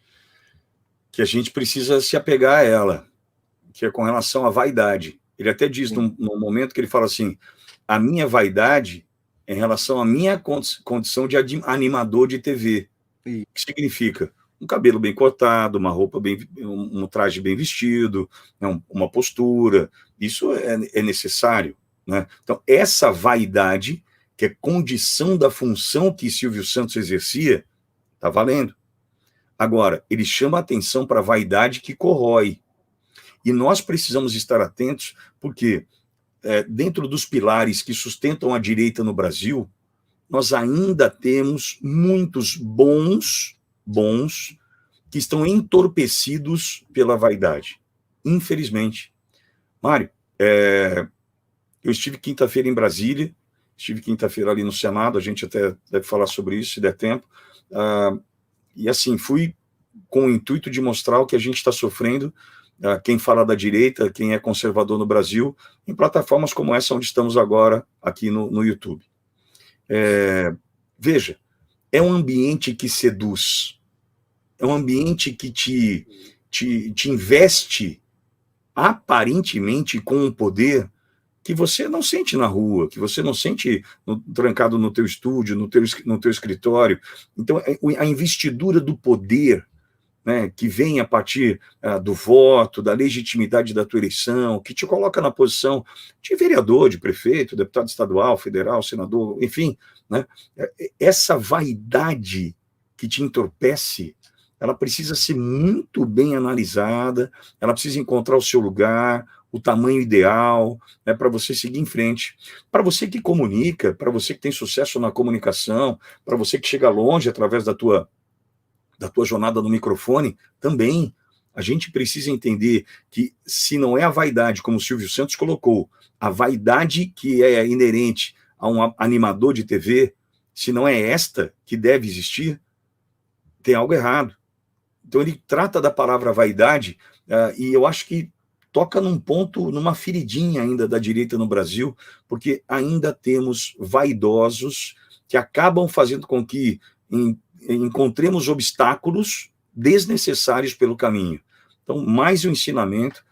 que a gente precisa se apegar a ela, que é com relação à vaidade. Ele até diz num momento que ele fala assim, a minha vaidade é em relação à minha condição de animador de TV. O que significa? Um cabelo bem cortado, uma roupa um traje bem vestido, uma postura, isso é necessário, né? Então, essa vaidade, que é condição da função que Silvio Santos exercia, está valendo. Agora, ele chama a atenção para a vaidade que corrói. E nós precisamos estar atentos, porque dentro dos pilares que sustentam a direita no Brasil, nós ainda temos muitos bons que estão entorpecidos pela vaidade. Infelizmente. Mário, eu estive quinta-feira em Brasília, estive quinta-feira ali no Senado, a gente até deve falar sobre isso, se der tempo, e assim, fui com o intuito de mostrar o que a gente está sofrendo, quem fala da direita, quem é conservador no Brasil, em plataformas como essa onde estamos agora, aqui no YouTube. Veja, é um ambiente que seduz, é um ambiente que te investe aparentemente com um poder que você não sente na rua, que você não sente trancado no teu estúdio, no teu escritório. Então, a investidura do poder, né, que vem a partir do voto, da legitimidade da tua eleição, que te coloca na posição de vereador, de prefeito, deputado estadual, federal, senador, enfim, né, essa vaidade que te entorpece, ela precisa ser muito bem analisada, ela precisa encontrar o seu lugar, o tamanho ideal, né, para você seguir em frente. Para você que comunica, para você que tem sucesso na comunicação, para você que chega longe através da tua jornada no microfone, também a gente precisa entender que se não é a vaidade, como o Silvio Santos colocou, a vaidade que é inerente a um animador de TV, se não é esta que deve existir, tem algo errado. Então ele trata da palavra vaidade, e eu acho que toca num ponto, numa feridinha ainda da direita no Brasil, porque ainda temos vaidosos que acabam fazendo com que encontremos obstáculos desnecessários pelo caminho. Então, mais um ensinamento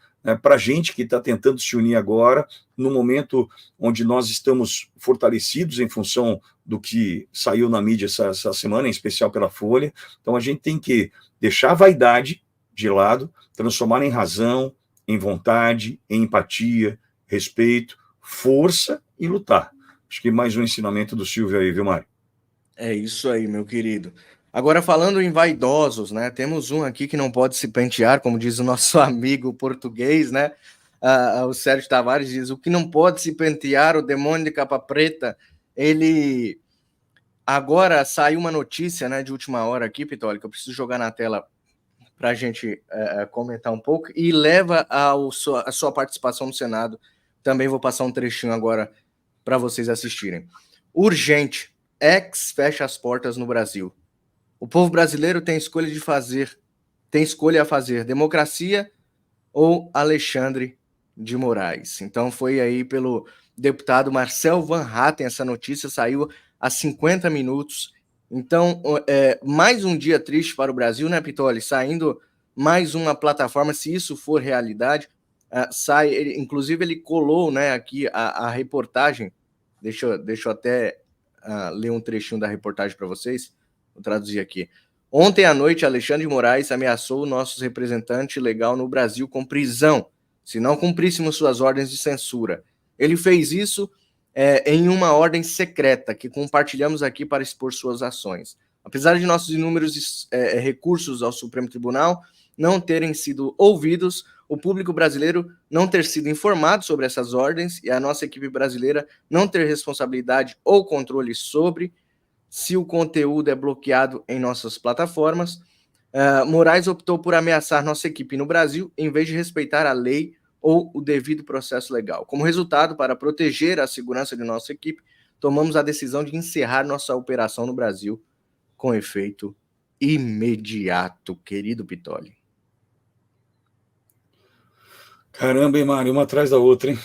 para a gente que está tentando se unir agora, no momento onde nós estamos fortalecidos em função do que saiu na mídia essa semana, em especial pela Folha. Então, a gente tem que deixar a vaidade de lado, transformar em razão, em vontade, em empatia, respeito, força e lutar. Acho que mais um ensinamento do Silvio aí, viu, Mário? É isso aí, meu querido. Agora, falando em vaidosos, né? Temos um aqui que não pode se pentear, como diz o nosso amigo português, né? O Sérgio Tavares diz: o que não pode se pentear, o demônio de capa preta. Ele. Agora saiu uma notícia, né, de última hora aqui, Pitoli, que eu preciso jogar na tela para a gente comentar um pouco, e leva a sua participação no Senado. Também vou passar um trechinho agora para vocês assistirem. Urgente. Ex fecha as portas no Brasil. O povo brasileiro tem escolha a fazer democracia ou Alexandre de Moraes. Então foi aí pelo deputado Marcel Van Hatten, essa notícia saiu há 50 minutos. Então, mais um dia triste para o Brasil, né, Pitoli? Saindo mais uma plataforma, se isso for realidade, inclusive ele colou, né, aqui a reportagem, deixa eu até ler um trechinho da reportagem para vocês, vou traduzir aqui. Ontem à noite, Alexandre de Moraes ameaçou nossos representantes legal no Brasil com prisão, se não cumpríssemos suas ordens de censura. Ele fez isso em uma ordem secreta, que compartilhamos aqui para expor suas ações. Apesar de nossos inúmeros recursos ao Supremo Tribunal não terem sido ouvidos, o público brasileiro não ter sido informado sobre essas ordens e a nossa equipe brasileira não ter responsabilidade ou controle sobre se o conteúdo é bloqueado em nossas plataformas, Moraes optou por ameaçar nossa equipe no Brasil em vez de respeitar a lei ou o devido processo legal. Como resultado, para proteger a segurança de nossa equipe, tomamos a decisão de encerrar nossa operação no Brasil com efeito imediato, querido Pitoli. Caramba, hein, Mário? Uma atrás da outra, hein?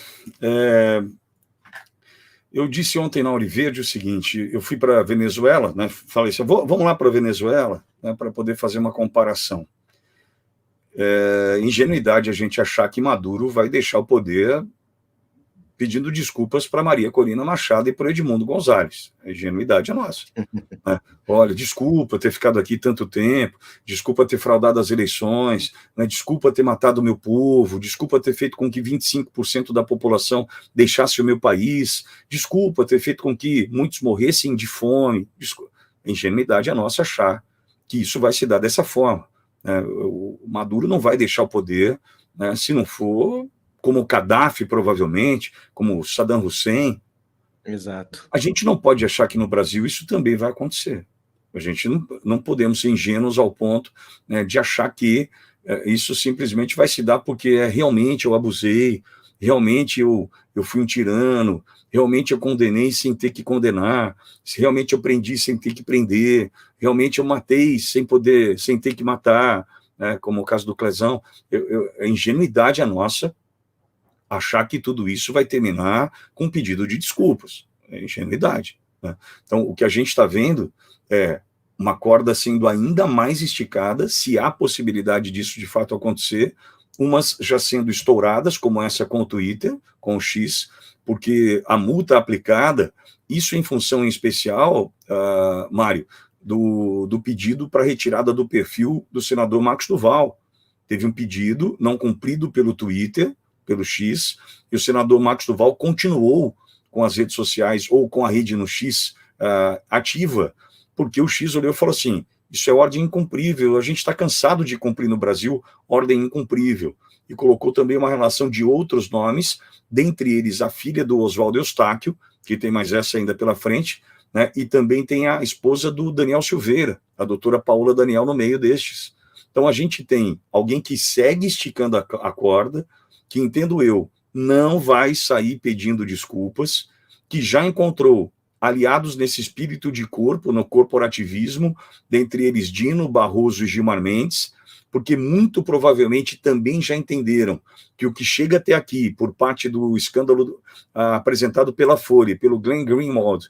Eu disse ontem na Ouro Verde o seguinte, eu fui para a Venezuela, né, falei assim, vamos lá para a Venezuela, né, para poder fazer uma comparação. Ingenuidade a gente achar que Maduro vai deixar o poder pedindo desculpas para Maria Corina Machado e para Edmundo Gonzalez. A ingenuidade é nossa. Né? Olha, desculpa ter ficado aqui tanto tempo, desculpa ter fraudado as eleições, né? Desculpa ter matado o meu povo, desculpa ter feito com que 25% da população deixasse o meu país, desculpa ter feito com que muitos morressem de fome. A ingenuidade é nossa achar que isso vai se dar dessa forma. Né? O Maduro não vai deixar o poder, né? Se não for como o Gaddafi, provavelmente, como o Saddam Hussein. Exato. A gente não pode achar que no Brasil isso também vai acontecer. A gente não podemos ser ingênuos ao ponto, né, de achar que isso simplesmente vai se dar porque realmente eu abusei, realmente eu fui um tirano, realmente eu condenei sem ter que condenar, realmente eu prendi sem ter que prender, realmente eu matei sem ter que matar, né, como o caso do Clezão. A ingenuidade é nossa achar que tudo isso vai terminar com um pedido de desculpas. É ingenuidade. Né? Então, o que a gente está vendo é uma corda sendo ainda mais esticada, se há possibilidade disso de fato acontecer, umas já sendo estouradas, como essa com o Twitter, com o X, porque a multa aplicada, isso em função em especial, Mário, do pedido para retirada do perfil do senador Marcos Duval. Teve um pedido não cumprido pelo Twitter, pelo X, e o senador Marcos Duval continuou com as redes sociais ou com a rede no X ativa, porque o X olhou e falou assim, isso é ordem incumprível, a gente está cansado de cumprir no Brasil ordem incumprível, e colocou também uma relação de outros nomes, dentre eles a filha do Oswaldo Eustáquio, que tem mais essa ainda pela frente, né, e também tem a esposa do Daniel Silveira, a doutora Paola Daniel no meio destes. Então a gente tem alguém que segue esticando a corda, que, entendo eu, não vai sair pedindo desculpas, que já encontrou aliados nesse espírito de corpo, no corporativismo, dentre eles Dino, Barroso e Gilmar Mendes, porque muito provavelmente também já entenderam que o que chega até aqui, por parte do escândalo apresentado pela Folha, pelo Glenn Greenwald,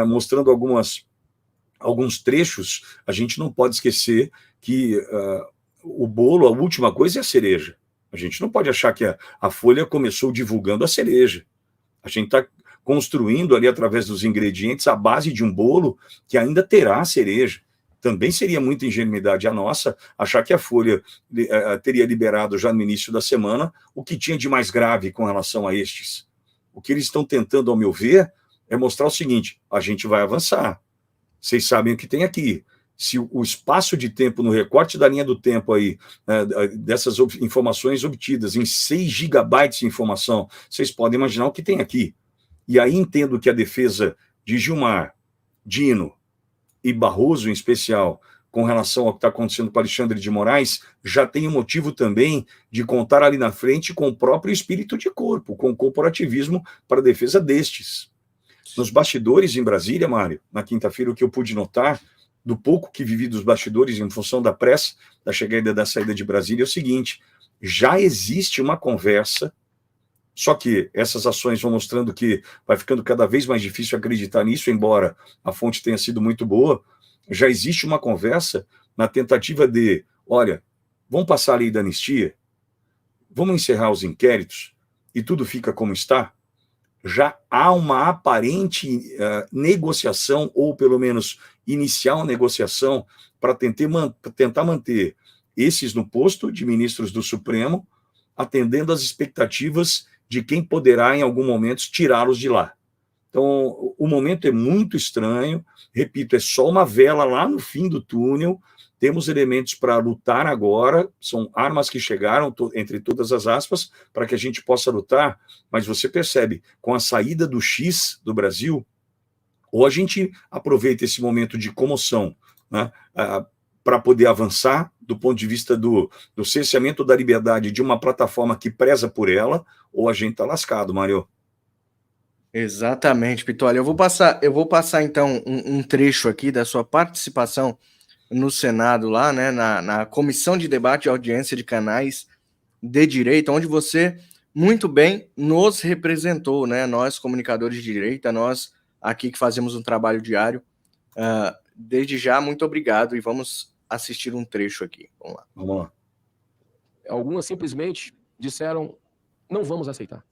mostrando alguns trechos, a gente não pode esquecer que o bolo, a última coisa é a cereja. A gente não pode achar que a Folha começou divulgando a cereja. A gente está construindo ali, através dos ingredientes, a base de um bolo que ainda terá a cereja. Também seria muita ingenuidade a nossa achar que a Folha teria liberado já no início da semana o que tinha de mais grave com relação a estes. O que eles estão tentando, ao meu ver, é mostrar o seguinte, a gente vai avançar. Vocês sabem o que tem aqui. se o espaço de tempo no recorte da linha do tempo aí, dessas informações obtidas em 6 gigabytes de informação, vocês podem imaginar o que tem aqui. E aí entendo que a defesa de Gilmar, Dino e Barroso, em especial, com relação ao que está acontecendo com Alexandre de Moraes, já tem um motivo também de contar ali na frente com o próprio espírito de corpo, com o corporativismo para a defesa destes. Nos bastidores em Brasília, Mário, na quinta-feira, o que eu pude notar, do pouco que vivi dos bastidores em função da pressa, da chegada e da saída de Brasília, é o seguinte: já existe uma conversa, só que essas ações vão mostrando que vai ficando cada vez mais difícil acreditar nisso, embora a fonte tenha sido muito boa. Já existe uma conversa na tentativa de, olha, vamos passar a lei da anistia, vamos encerrar os inquéritos e tudo fica como está. Já há uma aparente negociação, ou pelo menos iniciar uma negociação para tentar manter esses no posto de ministros do Supremo, atendendo às expectativas de quem poderá, em algum momento, tirá-los de lá. Então, o momento é muito estranho, repito, é só uma vela lá no fim do túnel, temos elementos para lutar agora, são armas que chegaram, entre todas as aspas, para que a gente possa lutar, mas você percebe, com a saída do X do Brasil, ou a gente aproveita esse momento de comoção, né, para poder avançar do ponto de vista do cerceamento da liberdade de uma plataforma que preza por ela, ou a gente está lascado, Mário. Exatamente, Pitoli. Eu vou passar então um trecho aqui da sua participação no Senado lá, né, na Comissão de Debate e Audiência de Canais de Direita, onde você muito bem nos representou, né, nós comunicadores de direita, nós aqui que fazemos um trabalho diário. Desde já, muito obrigado e vamos assistir um trecho aqui. Vamos lá. Vamos lá. Algumas simplesmente disseram, não vamos aceitar.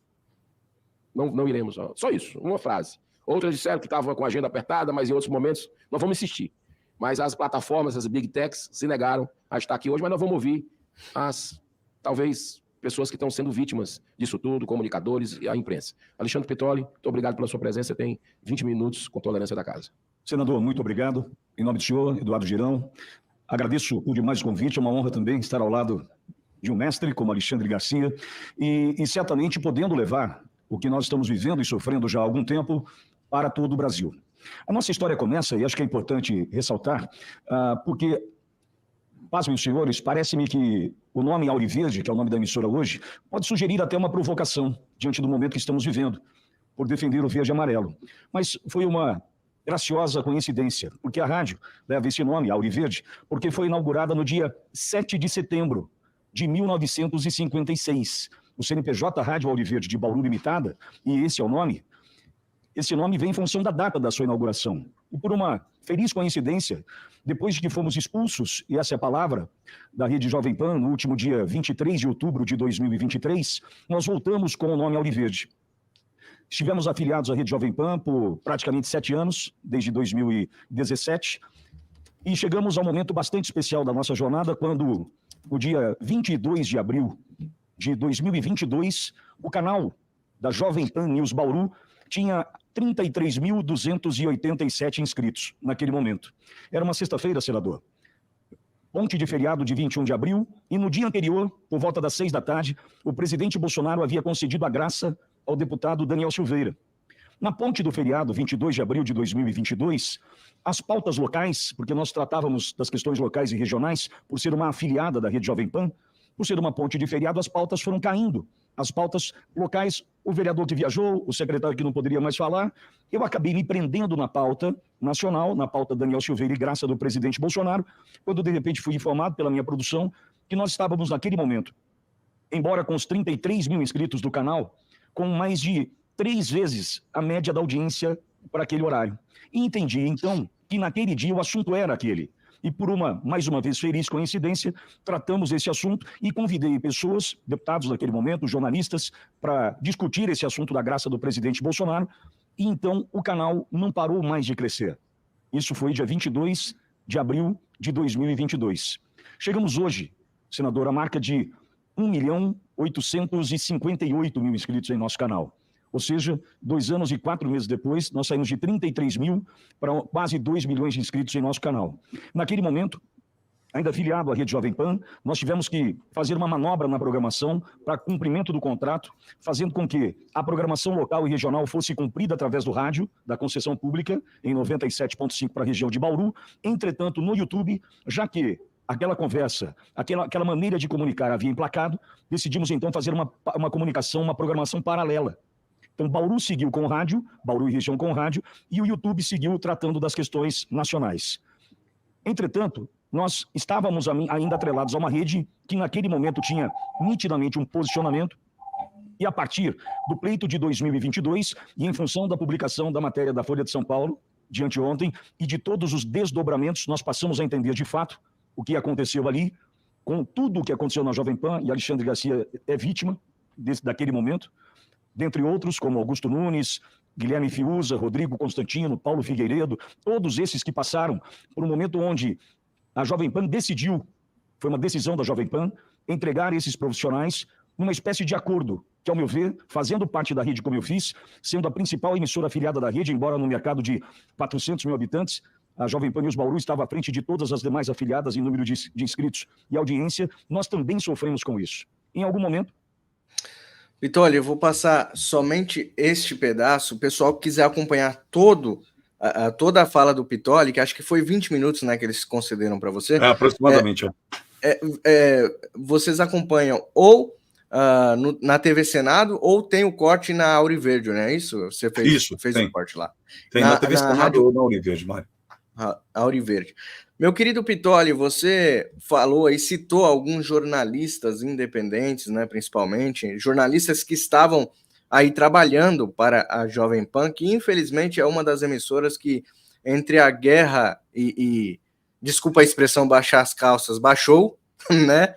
Não iremos. Só isso, uma frase. Outras disseram que estavam com a agenda apertada, mas em outros momentos nós vamos insistir. Mas as plataformas, as big techs, se negaram a estar aqui hoje, mas nós vamos ouvir talvez, pessoas que estão sendo vítimas disso tudo, comunicadores e a imprensa. Alexandre Pitoli, muito obrigado pela sua presença. Você tem 20 minutos com tolerância da casa. Senador, muito obrigado. Em nome do senhor, Eduardo Girão, agradeço por demais o convite. É uma honra também estar ao lado de um mestre como Alexandre Garcia e certamente podendo levar o que nós estamos vivendo e sofrendo já há algum tempo para todo o Brasil. A nossa história começa, e acho que é importante ressaltar, porque, pasmem os senhores, parece-me que o nome Auriverde, que é o nome da emissora hoje, pode sugerir até uma provocação diante do momento que estamos vivendo, por defender o verde e amarelo. Mas foi uma graciosa coincidência, porque a rádio leva esse nome, Auriverde, porque foi inaugurada no dia 7 de setembro de 1956. O CNPJ Rádio Auriverde de Bauru Limitada, e esse é o nome. Esse nome vem em função da data da sua inauguração. E por uma feliz coincidência, depois de que fomos expulsos, e essa é a palavra, da Rede Jovem Pan, no último dia 23 de outubro de 2023, nós voltamos com o nome Auriverde. Estivemos afiliados à Rede Jovem Pan por praticamente 7 anos, desde 2017, e chegamos ao momento bastante especial da nossa jornada, quando, no dia 22 de abril de 2022, o canal da Jovem Pan News Bauru tinha 33.287 inscritos naquele momento. Era uma sexta-feira, senador. Ponte de feriado de 21 de abril, e no dia anterior, por volta das 6 da tarde, o presidente Bolsonaro havia concedido a graça ao deputado Daniel Silveira. Na ponte do feriado, 22 de abril de 2022, as pautas locais, porque nós tratávamos das questões locais e regionais, por ser uma afiliada da Rede Jovem Pan, por ser uma ponte de feriado, as pautas foram caindo. As pautas locais, o vereador que viajou, o secretário que não poderia mais falar, eu acabei me prendendo na pauta nacional, na pauta Daniel Silveira e graça do presidente Bolsonaro, quando de repente fui informado pela minha produção que nós estávamos naquele momento, embora com os 33 mil inscritos do canal, com mais de 3 vezes a média da audiência para aquele horário. E entendi, então, que naquele dia o assunto era aquele. E por mais uma vez, feliz coincidência, tratamos esse assunto e convidei pessoas, deputados naquele momento, jornalistas, para discutir esse assunto da graça do presidente Bolsonaro. E então o canal não parou mais de crescer. Isso foi dia 22 de abril de 2022. Chegamos hoje, senador, à marca de 1.858.000 inscritos em nosso canal. Ou seja, 2 anos e 4 meses depois, nós saímos de 33 mil para quase 2 milhões de inscritos em nosso canal. Naquele momento, ainda afiliado à Rede Jovem Pan, nós tivemos que fazer uma manobra na programação para cumprimento do contrato, fazendo com que a programação local e regional fosse cumprida através do rádio, da concessão pública, em 97,5 para a região de Bauru. Entretanto, no YouTube, já que aquela conversa, aquela maneira de comunicar havia emplacado, decidimos então fazer uma comunicação, uma programação paralela. Então, Bauru seguiu com o rádio, Bauru e região com o rádio, e o YouTube seguiu tratando das questões nacionais. Entretanto, nós estávamos ainda atrelados a uma rede que naquele momento tinha nitidamente um posicionamento, e a partir do pleito de 2022, e em função da publicação da matéria da Folha de São Paulo, de anteontem, e de todos os desdobramentos, nós passamos a entender de fato o que aconteceu ali, com tudo o que aconteceu na Jovem Pan, e Alexandre Garcia é vítima daquele momento, dentre outros, como Augusto Nunes, Guilherme Fiuza, Rodrigo Constantino, Paulo Figueiredo, todos esses que passaram por um momento onde a Jovem Pan decidiu, foi uma decisão da Jovem Pan, entregar esses profissionais numa espécie de acordo, que, ao meu ver, fazendo parte da rede como eu fiz, sendo a principal emissora afiliada da rede, embora no mercado de 400 mil habitantes, a Jovem Pan News Bauru estava à frente de todas as demais afiliadas em número de inscritos e audiência, nós também sofremos com isso. Em algum momento... Vitória, eu vou passar somente este pedaço. O pessoal que quiser acompanhar toda a fala do Pitoli, que acho que foi 20 minutos, né, que eles concederam para você. Aproximadamente. Vocês acompanham ou na TV Senado ou tem o corte na Auriverde, não é isso? Você fez o corte lá. Tem na TV Senado ou na Auriverde, Mário. Auriverde. Meu querido Pitoli, você falou aí, citou alguns jornalistas independentes, né, principalmente, jornalistas que estavam aí trabalhando para a Jovem Pan, que infelizmente é uma das emissoras que, entre a guerra e desculpa a expressão, baixar as calças, baixou, né?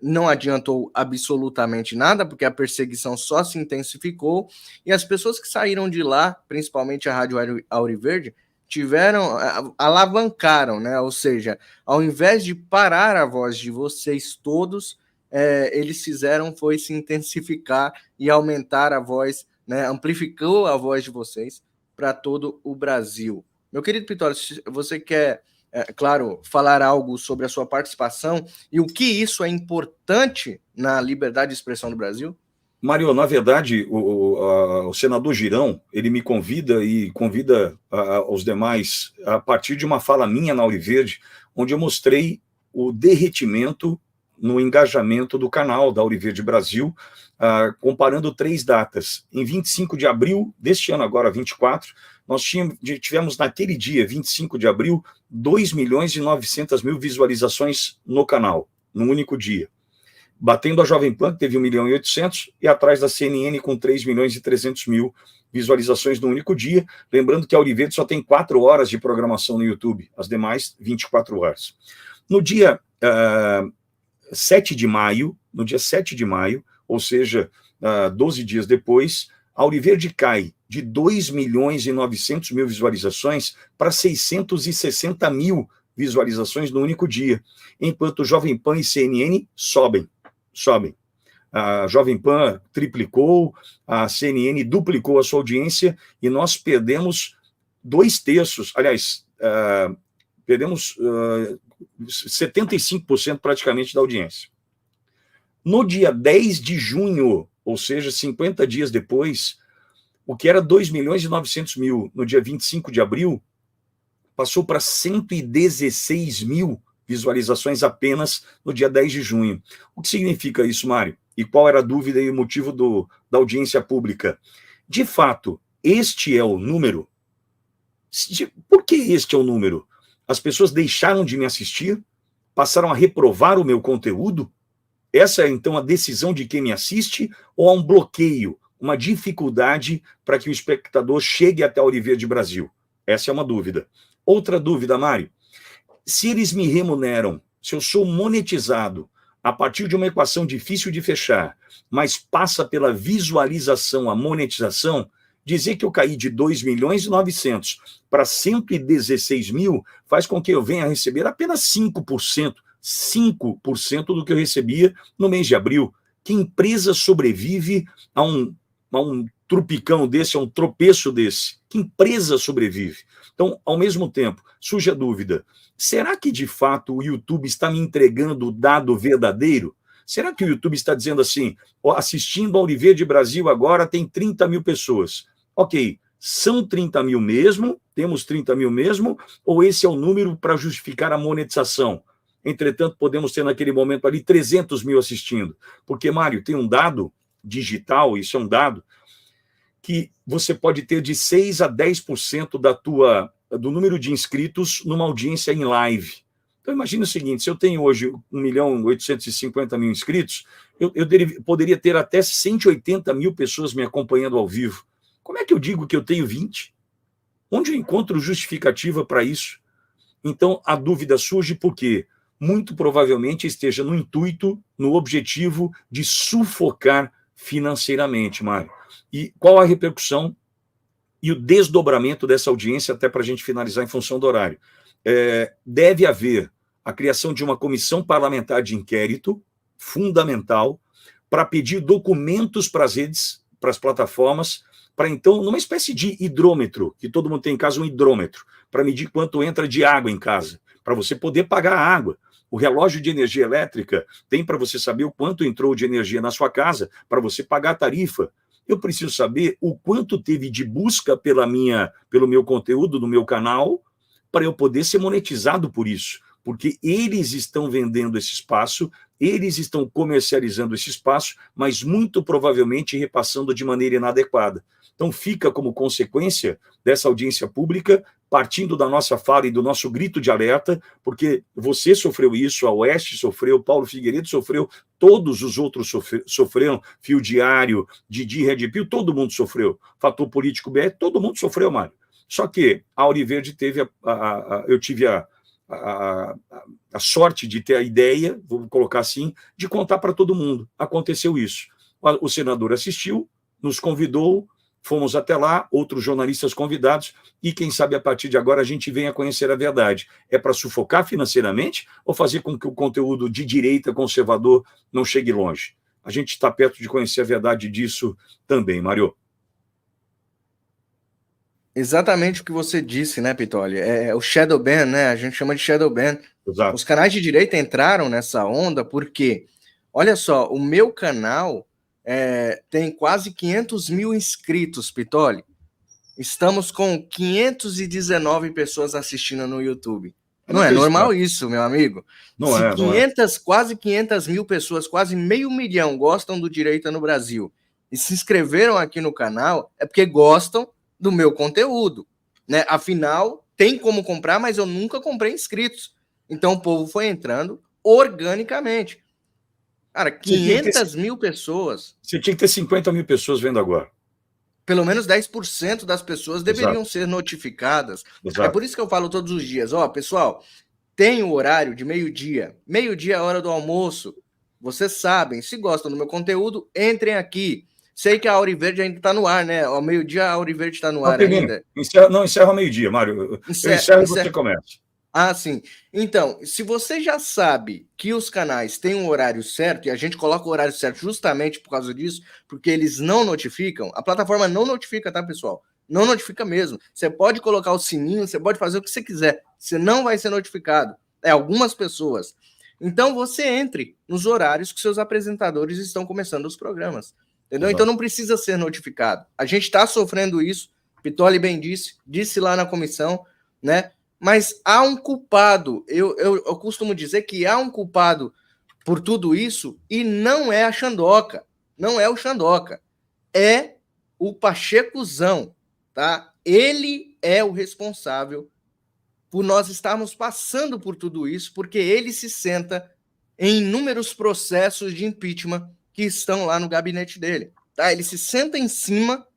Não adiantou absolutamente nada, porque a perseguição só se intensificou, e as pessoas que saíram de lá, principalmente a Rádio Auriverde, alavancaram, né? Ou seja, ao invés de parar a voz de vocês todos, eles fizeram foi se intensificar e aumentar a voz, né? Amplificou a voz de vocês para todo o Brasil. Meu querido Pitoli, você quer, claro, falar algo sobre a sua participação e o que isso é importante na liberdade de expressão do Brasil? Mário, na verdade, o senador Girão, ele me convida e convida os demais a partir de uma fala minha na Auriverde, onde eu mostrei o derretimento no engajamento do canal da Auriverde Brasil, comparando 3 datas. Em 25 de abril deste ano, agora 24, nós tivemos naquele dia, 25 de abril, 2.900.000 visualizações no canal, num único dia. Batendo a Jovem Pan, que teve 1.800.000, e atrás da CNN com 3.300.000 visualizações no único dia. Lembrando que a Auriverde só tem 4 horas de programação no YouTube, as demais 24 horas. No dia 7 de maio, ou seja, 12 dias depois, a Auriverde cai de 2.900.000 visualizações para 660.000 visualizações no único dia, enquanto Jovem Pan e CNN sobem. A Jovem Pan triplicou, a CNN duplicou a sua audiência e nós perdemos 2/3, aliás, perdemos 75% praticamente da audiência. No dia 10 de junho, ou seja, 50 dias depois, o que era 2.900.000 no dia 25 de abril, passou para 116.000 visualizações apenas no dia 10 de junho. O que significa isso, Mário? E qual era a dúvida e o motivo da audiência pública? De fato, este é o número? Por que este é o número? As pessoas deixaram de me assistir? Passaram a reprovar o meu conteúdo? Essa é, então, a decisão de quem me assiste? Ou há um bloqueio, uma dificuldade para que o espectador chegue até a Auriverde Brasil? Essa é uma dúvida. Outra dúvida, Mário. Se eles me remuneram, se eu sou monetizado a partir de uma equação difícil de fechar, mas passa pela visualização, a monetização, dizer que eu caí de 2.900.000 para 116.000 faz com que eu venha a receber apenas 5% do que eu recebia no mês de abril. Que empresa sobrevive a um trupicão desse, um tropeço desse? Que empresa sobrevive? Então, ao mesmo tempo, surge a dúvida, será que de fato o YouTube está me entregando o dado verdadeiro? Será que o YouTube está dizendo assim, assistindo ao Auriverde Brasil agora tem 30 mil pessoas? Ok, são 30 mil mesmo? Temos 30 mil mesmo? Ou esse é o número para justificar a monetização? Entretanto, podemos ter naquele momento ali 300 mil assistindo. Porque, Mário, tem um dado digital, isso é um dado, que você pode ter de 6 a 10% do número de inscritos numa audiência em live. Então, imagine o seguinte, se eu tenho hoje 1.850.000 inscritos, eu poderia ter até 180 mil pessoas me acompanhando ao vivo. Como é que eu digo que eu tenho 20? Onde eu encontro justificativa para isso? Então, a dúvida surge porque muito provavelmente esteja no intuito, no objetivo de sufocar financeiramente, Mário. E qual a repercussão e o desdobramento dessa audiência, até para a gente finalizar em função do horário? Deve haver a criação de uma comissão parlamentar de inquérito, fundamental, para pedir documentos para as redes, para as plataformas, para então, numa espécie de hidrômetro, que todo mundo tem em casa um hidrômetro, para medir quanto entra de água em casa, para você poder pagar a água. O relógio de energia elétrica tem para você saber o quanto entrou de energia na sua casa, para você pagar a tarifa. Eu preciso saber o quanto teve de busca pelo meu conteúdo, no meu canal, para eu poder ser monetizado por isso. Porque eles estão vendendo esse espaço, eles estão comercializando esse espaço, mas muito provavelmente repassando de maneira inadequada. Então fica como consequência dessa audiência pública, partindo da nossa fala e do nosso grito de alerta, porque você sofreu isso, a Oeste sofreu, Paulo Figueiredo sofreu, todos os outros sofreram, Fio Diário, Didi, Red Pill, todo mundo sofreu. Fator Político BR, todo mundo sofreu, Mário. Só que a Auriverde teve, eu tive a sorte de ter a ideia, vou colocar assim, de contar para todo mundo. Aconteceu isso. O senador assistiu, nos convidou, fomos até lá, outros jornalistas convidados, e quem sabe a partir de agora a gente venha conhecer a verdade. É para sufocar financeiramente ou fazer com que o conteúdo de direita conservador não chegue longe? A gente está perto de conhecer a verdade disso também, Mário. Exatamente o que você disse, né, Pitoli? É o shadow ban, né? A gente chama de shadow ban. Exato. Os canais de direita entraram nessa onda porque, olha só, o meu canal tem quase 500 mil inscritos, Pitoli. Estamos com 519 pessoas assistindo no YouTube. Não é normal isso, meu amigo? Não é. Quase 500 mil pessoas, quase 500 mil gostam do Direita no Brasil e se inscreveram aqui no canal, é porque gostam do meu conteúdo, né? Afinal, tem como comprar, mas eu nunca comprei inscritos. Então o povo foi entrando organicamente. Cara, 500 mil pessoas. Você tinha que ter 50 mil pessoas vendo agora. Pelo menos 10% das pessoas deveriam ser notificadas. Exato. É por isso que eu falo todos os dias, pessoal, tem o horário de meio-dia. Meio-dia é a hora do almoço. Vocês sabem, se gostam do meu conteúdo, entrem aqui. Sei que a Auriverde ainda está no ar, né? Ao meio-dia a Auriverde está no ar ainda. Encerra ao meio-dia, Mário. Eu encerro e você começa. Ah, sim. Então, se você já sabe que os canais têm um horário certo, e a gente coloca o horário certo justamente por causa disso, porque eles não notificam, a plataforma não notifica, tá, pessoal? Não notifica mesmo. Você pode colocar o sininho, você pode fazer o que você quiser. Você não vai ser notificado. Algumas pessoas. Então, você entre nos horários que seus apresentadores estão começando os programas. Entendeu? Então não precisa ser notificado. A gente está sofrendo isso, Pitoli bem disse lá na comissão, né? Mas há um culpado. Eu costumo dizer que há um culpado por tudo isso e não é a Xandoca. Não é o Xandoca. É o Pachecozão, tá? Ele é o responsável por nós estarmos passando por tudo isso, porque ele se senta em inúmeros processos de impeachment que estão lá no gabinete dele, tá? Ele se senta em cima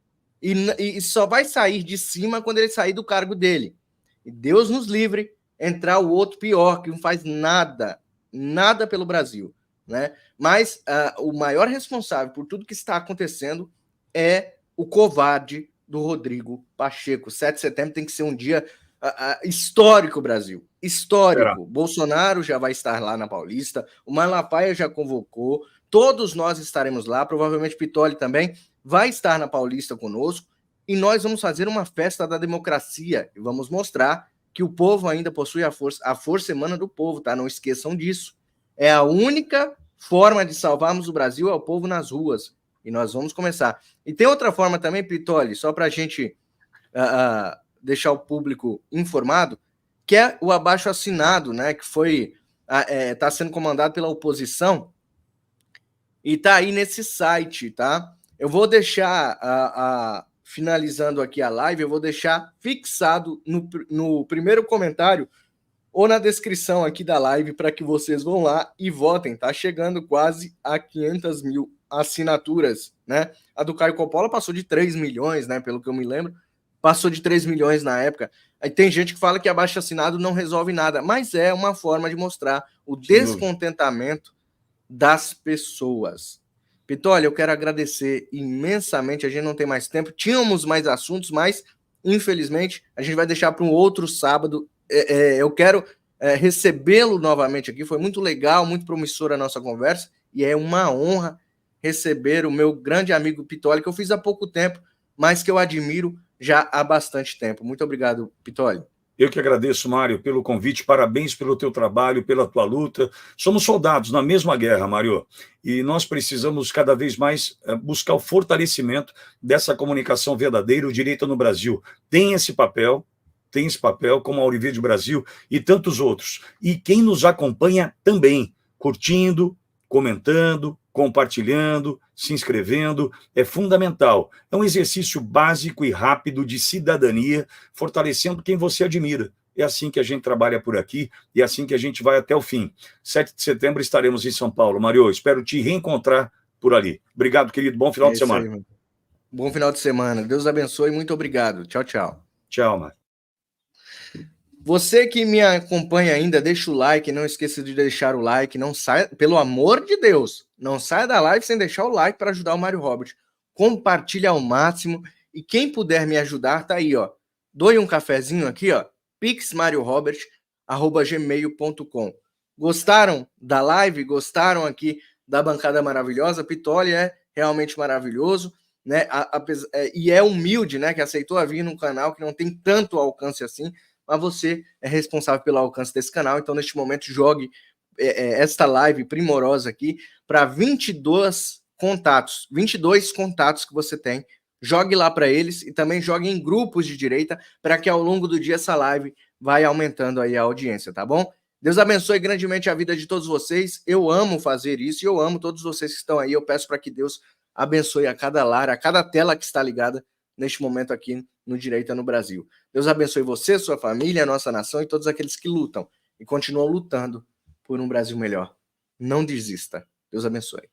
e só vai sair de cima quando ele sair do cargo dele. E Deus nos livre entrar o outro pior, que não faz nada pelo Brasil, né? Mas o maior responsável por tudo que está acontecendo é o covarde do Rodrigo Pacheco. 7 de setembro tem que ser um dia histórico, Brasil. Histórico. Bolsonaro já vai estar lá na Paulista, o Malafaia já convocou, todos nós estaremos lá, provavelmente Pitoli também. vai estar na Paulista conosco e nós vamos fazer uma festa da democracia e vamos mostrar que o povo ainda possui a força emana do povo, tá? Não esqueçam disso. É a única forma de salvarmos o Brasil, é o povo nas ruas. E nós vamos começar. E tem outra forma também, Pitoli, só para a gente deixar o público informado, que é o abaixo-assinado, né? Que foi está sendo comandado pela oposição e está aí nesse site, tá? Eu vou deixar, finalizando aqui a live, eu vou deixar fixado no primeiro comentário ou na descrição aqui da live para que vocês vão lá e votem. Tá chegando quase a 500 mil assinaturas, né? A do Caio Coppola passou de 3 milhões, né? Pelo que eu me lembro, passou de 3 milhões na época. Aí tem gente que fala que abaixo-assinado não resolve nada, mas é uma forma de mostrar o descontentamento das pessoas. Pitoli, eu quero agradecer imensamente, a gente não tem mais tempo, tínhamos mais assuntos, mas infelizmente a gente vai deixar para um outro sábado. Eu quero recebê-lo novamente aqui, foi muito legal, muito promissora a nossa conversa, e é uma honra receber o meu grande amigo Pitoli, que eu fiz há pouco tempo, mas que eu admiro já há bastante tempo. Muito obrigado, Pitoli. Eu que agradeço, Mário, pelo convite, parabéns pelo teu trabalho, pela tua luta. Somos soldados na mesma guerra, Mário, e nós precisamos cada vez mais buscar o fortalecimento dessa comunicação verdadeira, o direito no Brasil. Tem esse papel, como a Auriverde Brasil e tantos outros. E quem nos acompanha também, curtindo, comentando, compartilhando, se inscrevendo, é fundamental. É um exercício básico e rápido de cidadania, fortalecendo quem você admira. É assim que a gente trabalha por aqui e é assim que a gente vai até o fim. 7 de setembro estaremos em São Paulo. Mário, espero te reencontrar por ali. Obrigado, querido. Bom final de semana. Aí, bom final de semana. Deus abençoe. Muito obrigado. Tchau, tchau. Tchau, Mário. Você que me acompanha ainda, deixa o like, não esqueça de deixar o like, não saia, pelo amor de Deus, não saia da live sem deixar o like para ajudar o Mário Robert. Compartilhe ao máximo e quem puder me ajudar, tá aí, ó. Doe um cafezinho aqui, ó, pixmariorobert@gmail.com. Gostaram da live? Gostaram aqui da bancada maravilhosa? Pitoli é realmente maravilhoso, né? E é humilde, né? Que aceitou vir num canal que não tem tanto alcance assim, mas você é responsável pelo alcance desse canal, então neste momento jogue esta live primorosa aqui para 22 contatos que você tem, jogue lá para eles e também jogue em grupos de direita para que ao longo do dia essa live vai aumentando aí a audiência, tá bom? Deus abençoe grandemente a vida de todos vocês, eu amo fazer isso e eu amo todos vocês que estão aí, eu peço para que Deus abençoe a cada lar, a cada tela que está ligada neste momento aqui no Direita no Brasil. Deus abençoe você, sua família, a nossa nação e todos aqueles que lutam e continuam lutando por um Brasil melhor. Não desista. Deus abençoe.